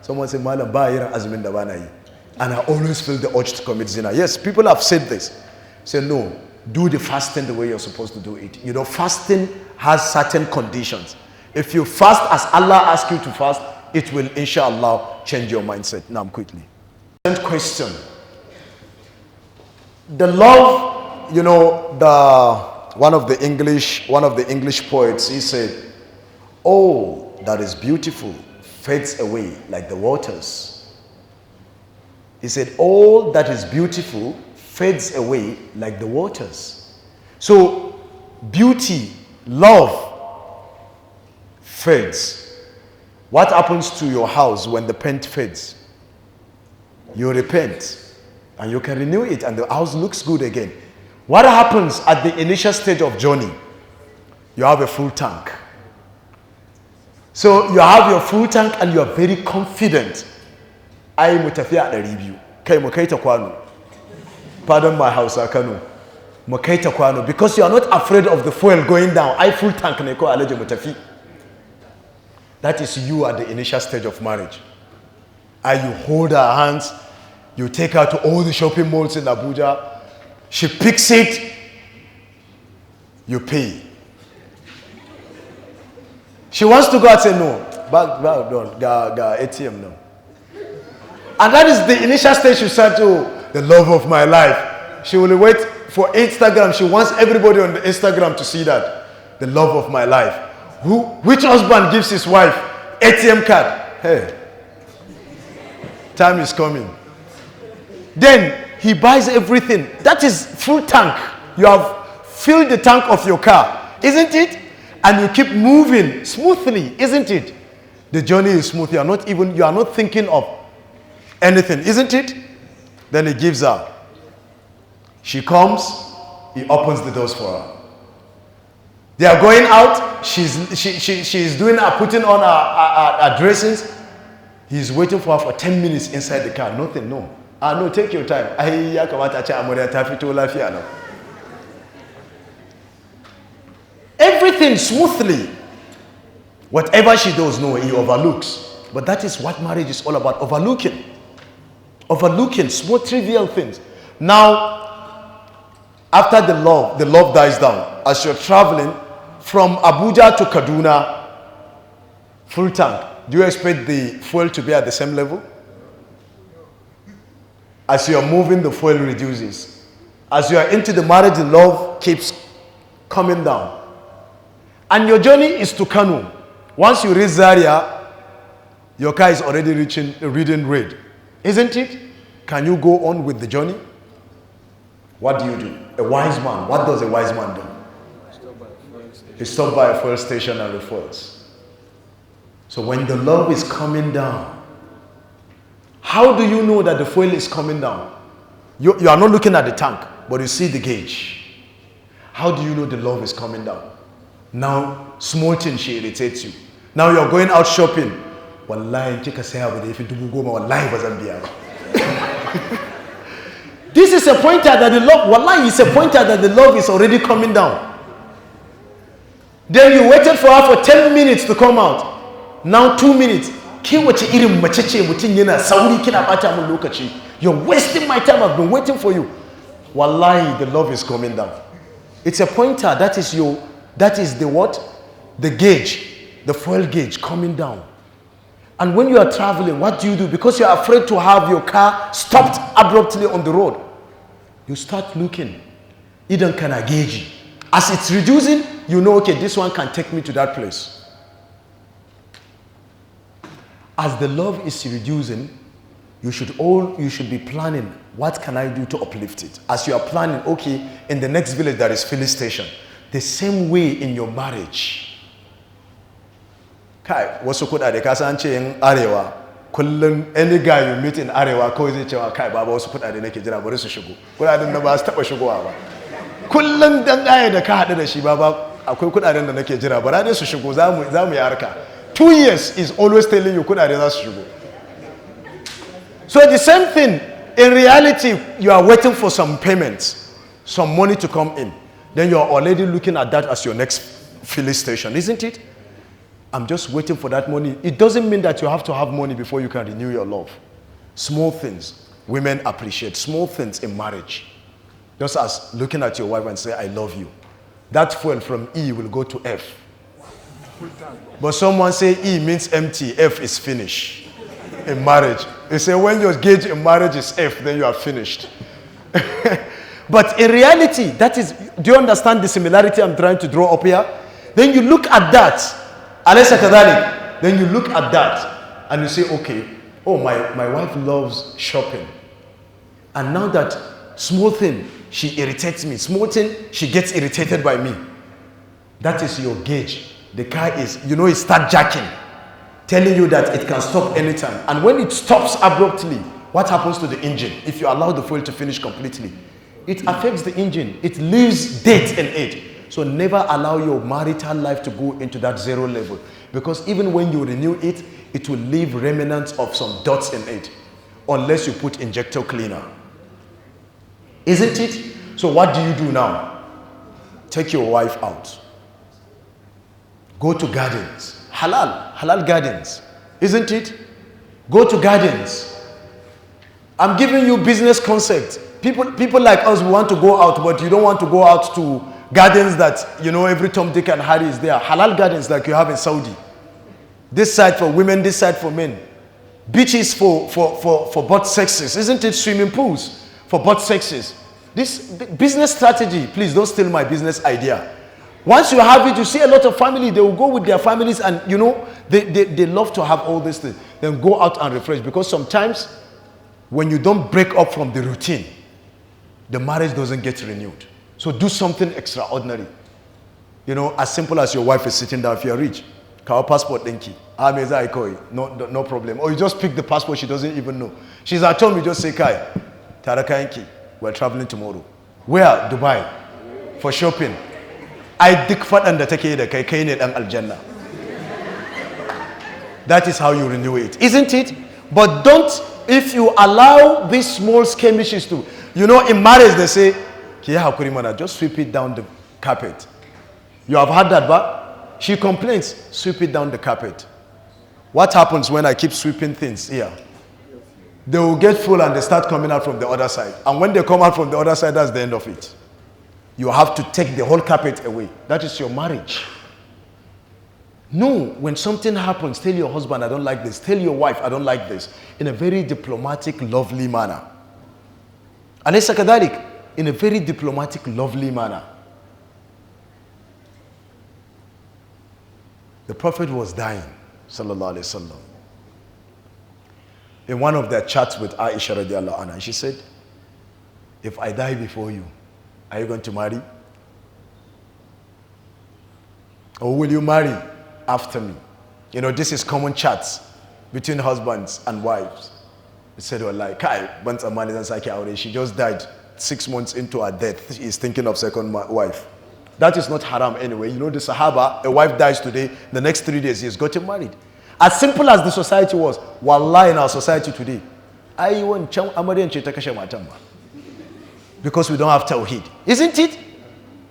someone say, Malam, and I always feel the urge to commit zina. Yes, people have said this. Say, no. Do the fasting the way you're supposed to do it. You know, fasting has certain conditions. If you fast as Allah asks you to fast, it will, inshallah, change your mindset. Now, quickly. Question. The love, you know, one of the English poets, he said, oh, that is beautiful. fades away like the waters. He said, all that is beautiful fades away like the waters. So, beauty, love fades. What happens to your house when the paint fades? You repent and you can renew it and the house looks good again. What happens at the initial stage of journey? You have a full tank. So you have your full tank and you are very confident. I mutafiya da review. Kai mu kai ta kwano. Pardon my house, Kano. Mu kai ta kwano, because you are not afraid of the fuel going down. I full tank ne ko alaje mutafi. That is you at the initial stage of marriage. And you hold her hands, you take her to all the shopping malls in Abuja. She picks it, you pay. She wants to go and say no. Back down, ga ATM no. And that is the initial stage. She said, oh, the love of my life. She will wait for Instagram. She wants everybody on the Instagram to see that. The love of my life. Which husband gives his wife ATM card? Hey, time is coming. Then he buys everything. That is full tank. You have filled the tank of your car, isn't it? And you keep moving smoothly, isn't it? The journey is smooth. You are not thinking of anything, isn't it? Then he gives her. She comes, he opens the doors for her. They are going out. She's doing her, putting on her dressings. He's waiting for her for 10 minutes inside the car. Nothing, no. No, take your time. Everything smoothly. Whatever she does, no, he overlooks. But that is what marriage is all about, overlooking. Overlooking small trivial things. Now, after the love dies down, as you're traveling from Abuja to Kaduna, full tank, do you expect the fuel to be at the same level? As you are moving, the fuel reduces. As you are into the marriage, the love keeps coming down. And your journey is to Kano. Once you reach Zaria, your car is already reading red. Isn't it? Can you go on with the journey? What do you do? A wise man, what does a wise man do? He stops by a fuel station and refuels. So when the love is coming down, how do you know that the fuel is coming down? You are not looking at the tank, but you see the gauge. How do you know the love is coming down? Now, small thing she irritates you. Now you're going out shopping. Wallahi, kika saya abu da yafi dubu goma, wallahi bazan biya ba. This is a pointer that the love, wallahi, is a pointer that the love is already coming down. Then you waited for her for 10 minutes to come out. Now 2 minutes. Ke wace irin mace ce mutum yana sauri kina bata mun lokaci. You're wasting my time. I've been waiting for you. Wallahi, the love is coming down. It's a pointer. That is the what? The gauge, the fuel gauge coming down. And when you are traveling, what do you do? Because you are afraid to have your car stopped abruptly on the road, you start looking. Idan kana gauge. As it's reducing, you know, okay, this one can take me to that place. As the love is reducing, you should be planning, what can I do to uplift it? As you are planning, okay, in the next village there is filling station. The same way in your marriage. Kai, wasu kudade ka san ce in arewa, kullum any guy you meet in arewa kawai zai cewa kai baba wasu kudade nake jira bari su shigo. Kudaden na ba su taba shigowa ba. Kullum dan gaya da ka hadu da shi baba akwai kudaden da nake jira bara dai su shigo za mu yi harka. 2 years is always telling you kudade za su shigo. So the same thing, in reality, you are waiting for some payments, some money to come in. Then you are already looking at that as your next filling station, isn't it? I'm just waiting for that money. It doesn't mean that you have to have money before you can renew your love. Small things, women appreciate small things in marriage. Just as looking at your wife and say, I love you. That fuel from E will go to F. But someone say E means empty, F is finish. In marriage. They say when your gauge in marriage is F, then you are finished. But in reality, that is, do you understand the similarity I'm trying to draw up here? Then you look at that. Alaysa kadhalik. Then you look at that. And you say, okay, oh, my wife loves shopping. And now that small thing, she irritates me. Small thing, she gets irritated by me. That is your gauge. The car is, it start jacking, telling you that it can stop anytime. And when it stops abruptly, what happens to the engine? If you allow the fuel to finish completely, it affects the engine. It leaves dirt in it. So never allow your marital life to go into that zero level. Because even when you renew it, it will leave remnants of some dots in it. Unless you put injector cleaner. Isn't it? So what do you do now? Take your wife out. Go to gardens. Halal gardens. Isn't it? Go to gardens. I'm giving you business concept. People like us, we want to go out, but you don't want to go out to gardens that, every Tom, Dick, and Harry is there. Halal gardens like you have in Saudi. This side for women, this side for men. Beaches for both sexes. Isn't it? Swimming pools for both sexes. This business strategy, please don't steal my business idea. Once you have it, you see a lot of family, they will go with their families and, they love to have all these things. Then go out and refresh. Because sometimes, when you don't break up from the routine, the marriage doesn't get renewed. So do something extraordinary. As simple as your wife is sitting down, if you're rich, kawa passport denki. No problem. Or you just pick the passport, she doesn't even know. She's at home, you just say, Kai, Tarakayanki, we're traveling tomorrow. Where? Dubai. For shopping. I dik fadan da take da kai kai ne dan aljanna. That is how you renew it, isn't it? But don't, if you allow these small skirmishes to, in marriage they say, Kiya hakuri mana, just sweep it down the carpet. You have heard that, but she complains, sweep it down the carpet. What happens when I keep sweeping things here? They will get full and they start coming out from the other side. And when they come out from the other side, that's the end of it. You have to take the whole carpet away. That is your marriage. No, when something happens, tell your husband, I don't like this. Tell your wife, I don't like this. In a very diplomatic, lovely manner. Alaysa kadhalik? In a very diplomatic, lovely manner. The Prophet was dying, sallallahu alayhi wasallam. In one of their chats with Aisha radiallahu anha, she said, if I die before you, are you going to marry? Or will you marry after me? This is common chats between husbands and wives. He said, well, she just died 6 months into her death. She is thinking of second wife. That is not haram anyway. The Sahaba, a wife dies today, the next 3 days he has gotten married. As simple as the society was, wallahi, in our society today, because we don't have tawheed, isn't it?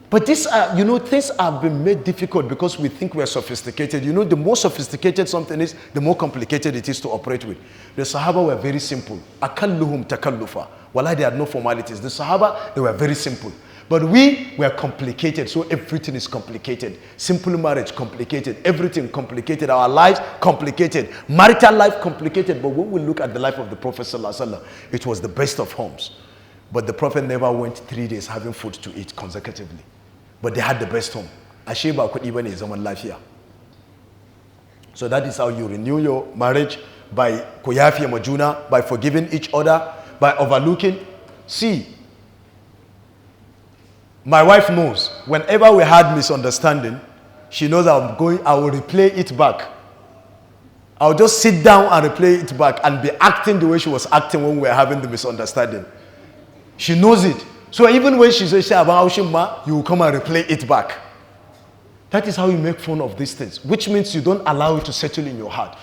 But these are, things have been made difficult because we think we are sophisticated. The more sophisticated something is, the more complicated it is to operate with. The Sahaba were very simple. Akalluhum takallufa. Wallahi, they had no formalities. The Sahaba, they were very simple. But we were complicated, so everything is complicated. Simple marriage, complicated. Everything complicated. Our lives, complicated. Marital life, complicated. But when we look at the life of the Prophet ﷺ, it was the best of homes. But the Prophet never went 3 days having food to eat consecutively. But they had the best home. Asheba could even is someone life here. So that is how you renew your marriage, by kuyafi majuna, by forgiving each other, by overlooking. See, my wife knows, whenever we had misunderstanding, she knows I will replay it back. I'll just sit down and replay it back and be acting the way she was acting when we were having the misunderstanding. She knows it. So even when she says about Aushima, you will come and replay it back. That is how you make fun of these things, which means you don't allow it to settle in your heart.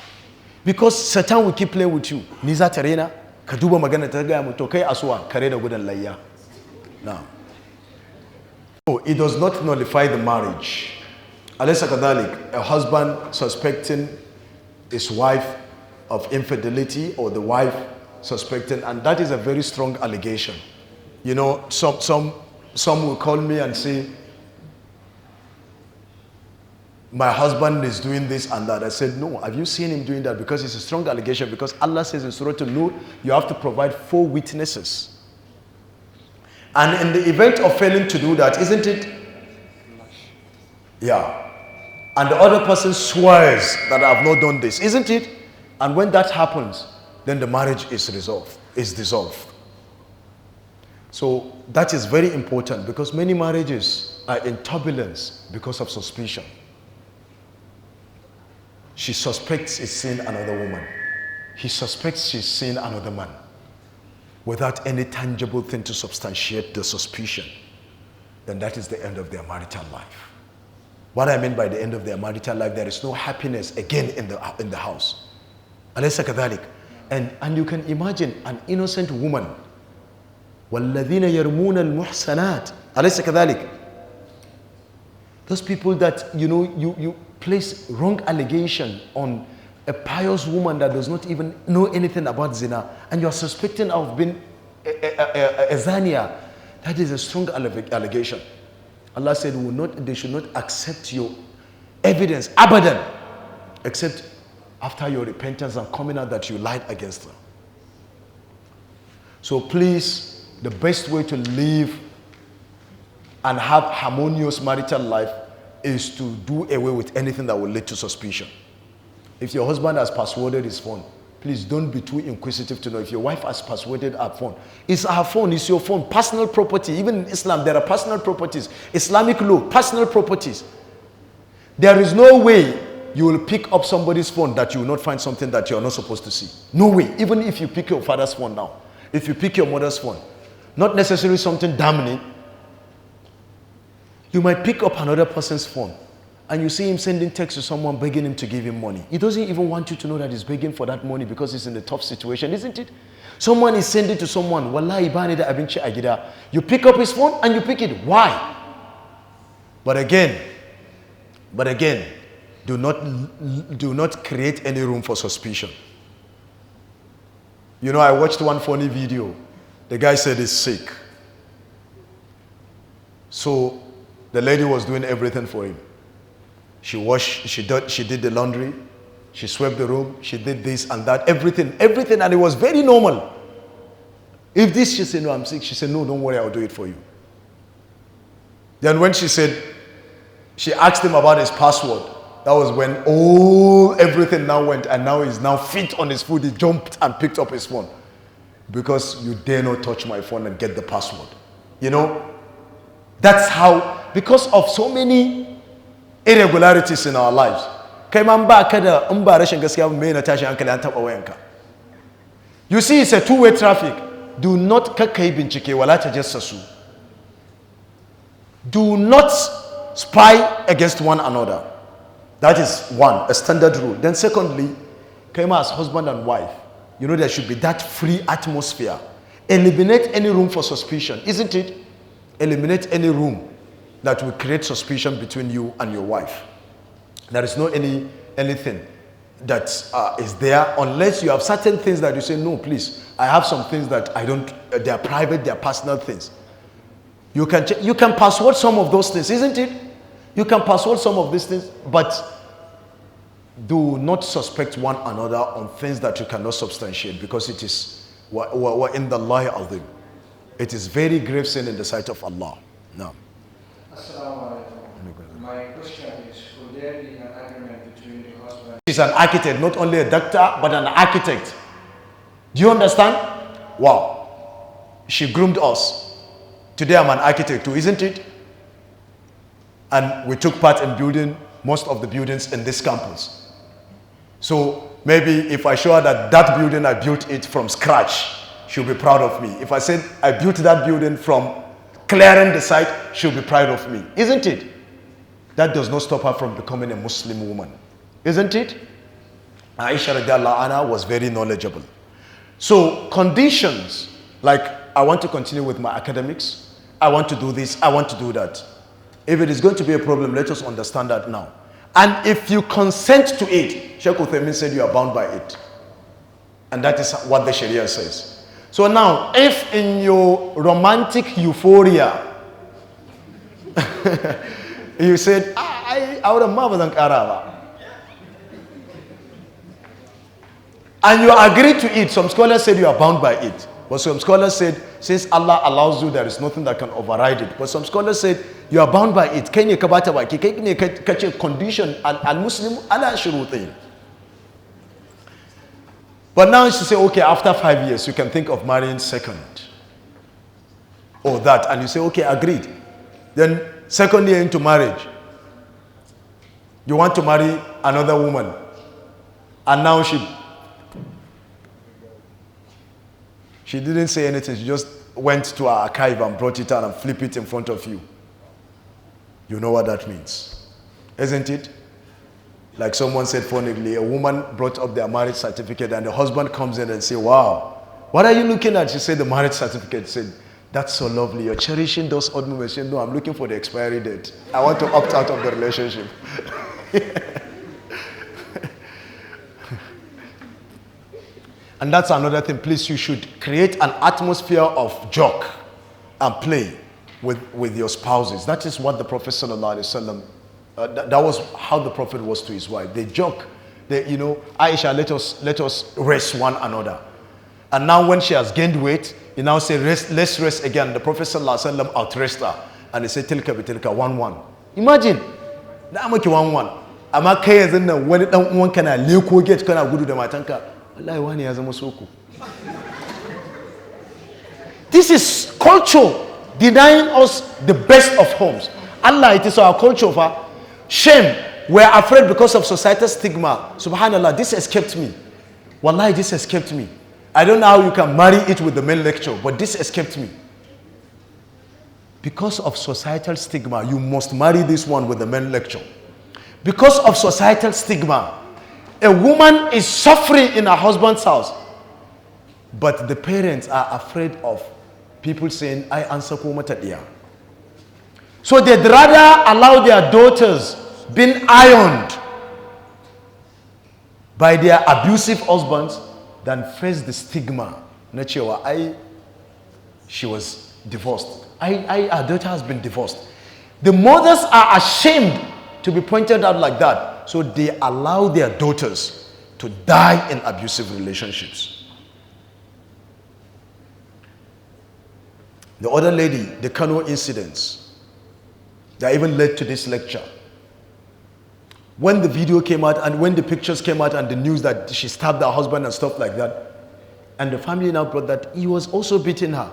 Because Satan will keep playing with you. Niza terena, kaduba magana tagaya mutokai aswa, kare da gudan layya. Now, it does not nullify the marriage. Alaysa kadhalik, a husband suspecting his wife of infidelity, or the wife suspecting, and that is a very strong allegation. Some will call me and say, my husband is doing this and that. I said, no, have you seen him doing that? Because it's a strong allegation. Because Allah says in Surah An-Nur, you have to provide 4 witnesses. And in the event of failing to do that, isn't it? Yeah. And the other person swears that I have not done this, isn't it? And when that happens, then the marriage is dissolved. So that is very important because many marriages are in turbulence because of suspicion. She suspects he's seen another woman. He suspects she's seen another man without any tangible thing to substantiate the suspicion. Then that is the end of their marital life. What I mean by the end of their marital life, there is no happiness again in the house. أليس كذلك? And you can imagine an innocent woman. وَالَّذِينَ يَرْمُونَ الْمُحْسَنَاتِ أليس كذلك? Those people that, you place wrong allegation on a pious woman that does not even know anything about zina, and you are suspecting of being a zania. That is a strong allegation. Allah said they should not accept your evidence, abadan, except after your repentance and coming out that you lied against them. So please, the best way to live and have harmonious marital life is to do away with anything that will lead to suspicion. If your husband has passworded his phone, please don't be too inquisitive to know. If your wife has passworded her phone, it's her phone, it's your phone, personal property. Even in Islam, there are personal properties. Islamic law, personal properties. There is no way you will pick up somebody's phone that you will not find something that you are not supposed to see. No way. Even if you pick your father's phone now, if you pick your mother's phone, not necessarily something damning, you might pick up another person's phone and you see him sending text to someone begging him to give him money. He doesn't even want you to know that he's begging for that money because he's in a tough situation, isn't it? Someone is sending to someone, Wallahi bani da abinci a gida. You pick up his phone and you pick it. Why? But again, do not create any room for suspicion. I watched one funny video. The guy said he's sick. So the lady was doing everything for him. She did the laundry, she swept the room, she did this and that, everything, and it was very normal. If this, she said, no, I'm sick. She said, no, don't worry, I'll do it for you. Then when she asked him about his password, that was when everything now went, and now he's now fit on his foot. He jumped and picked up his phone. Because you dare not touch my phone and get the password. That's how, because of so many irregularities in our lives. You see, it's a two-way traffic. Do not do not spy against one another. That is one, a standard rule. Then secondly, as husband and wife, there should be that free atmosphere. Eliminate any room for suspicion, isn't it? Eliminate any room that will create suspicion between you and your wife. There is no anything that is there unless you have certain things that you say, no, please, I have some things that I don't, they are private, they are personal things. You can password some of those things, isn't it? You can password some of these things, but do not suspect one another on things that you cannot substantiate, because it is in the lie of them. It is very grave sin in the sight of Allah. No. Assalamu alaikum. My question is, will there be an agreement between the husband? She's an architect, not only a doctor, but an architect. Do you understand? Wow. She groomed us. Today I'm an architect too, isn't it? And we took part in building most of the buildings in this campus. So maybe if I show her that building, I built it from scratch, she'll be proud of me. If I said I built that building from clearing the site, she'll be proud of me, isn't it? That does not stop her from becoming a Muslim woman, isn't it? Aisha radiallahu anha was very knowledgeable. So conditions, like I want to continue with my academics, I want to do this, I want to do that. If it is going to be a problem, let us understand that now. And if you consent to it, Sheikh Uthaymin said you are bound by it. And that is what the Sharia says. So now, if in your romantic euphoria, you said, I would have marveled on Karava. And you agreed to it, some scholars said you are bound by it. But some scholars said, since Allah allows you, there is nothing that can override it. But some scholars said, you are bound by it. Condition al-Muslim ala shurutin. But now she say, okay, after 5 years, you can think of marrying second. Or that. And you say, okay, agreed. Then second year into marriage, you want to marry another woman. And now she didn't say anything. She just went to her archive and brought it out and flipped it in front of you. You know what that means, isn't it? Like someone said funnily, a woman brought up their marriage certificate and the husband comes in and say, wow, what are you looking at? She said, the marriage certificate. She said, that's so lovely. You're cherishing those odd moments. She said, no, I'm looking for the expiry date. I want to opt out of the relationship. And that's another thing. Please, you should create an atmosphere of joke and play with your spouses. That is what the Prophet ﷺ, that was how the Prophet was to his wife. They joke. Aisha, let us rest one another. And now when she has gained weight, he now say, let's rest again. The Prophet ﷺ outrest her. And he said, tilka bi tilka, 1-1. Imagine. Da maki 1-1. Amma kai yanzu nan wani dan uwan kana leko gate kana gudu da matanka. Wallahi wani ya zama soko. This is culture denying us the best of homes. Allah, it is our culture for shame. We are afraid because of societal stigma. Subhanallah, this escaped me. Wallahi, this escaped me. I don't know how you can marry it with the main lecture, but this escaped me. Because of societal stigma, you must marry this one with the main lecture. Because of societal stigma, a woman is suffering in her husband's house, but the parents are afraid of people saying, I answer Kumatadia. So they'd rather allow their daughters being ironed by their abusive husbands than face the stigma. She was divorced. Our daughter has been divorced. The mothers are ashamed to be pointed out like that. So they allow their daughters to die in abusive relationships. The other lady, the Kano incidents, that even led to this lecture. When the video came out and when the pictures came out and the news that she stabbed her husband and stuff like that, and the family now brought that he was also beating her.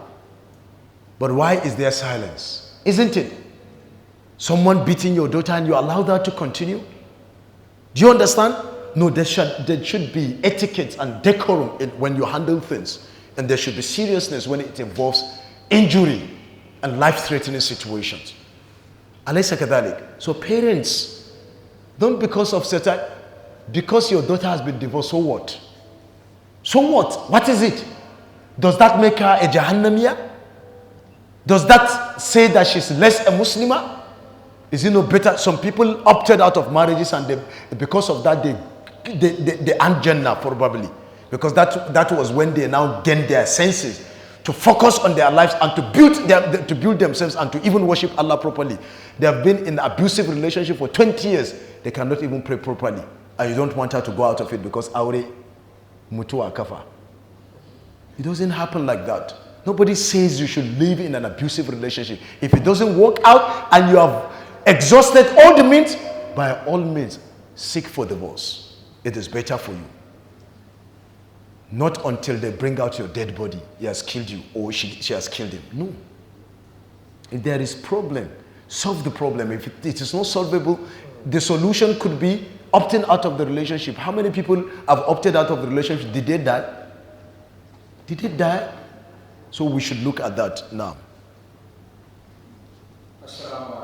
But why is there silence? Isn't it? Someone beating your daughter and you allow that to continue? Do you understand? No, there should be etiquette and decorum when you handle things. And there should be seriousness when it involves injury and life-threatening situations. Alaysa kadhalik. So parents, don't because your daughter has been divorced, so what? So what? What is it? Does that make her a Jahannamiyah? Does that say that she's less a Muslimah? Is it no better? Some people opted out of marriages and because of that they earned Jannah probably. Because that was when they now gained their senses to focus on their lives and to build themselves and to even worship Allah properly. They have been in an abusive relationship for 20 years. They cannot even pray properly. And you don't want her to go out of it because aure mutua kafa. It doesn't happen like that. Nobody says you should live in an abusive relationship. If it doesn't work out and you have exhausted all the means, by all means, seek for divorce. It is better for you. Not until they bring out your dead body. He has killed you or she has killed him. No. If there is problem, solve the problem. If it is not solvable, the solution could be opting out of the relationship. How many people have opted out of the relationship? Did they die? Did they die? So we should look at that now. Assalamu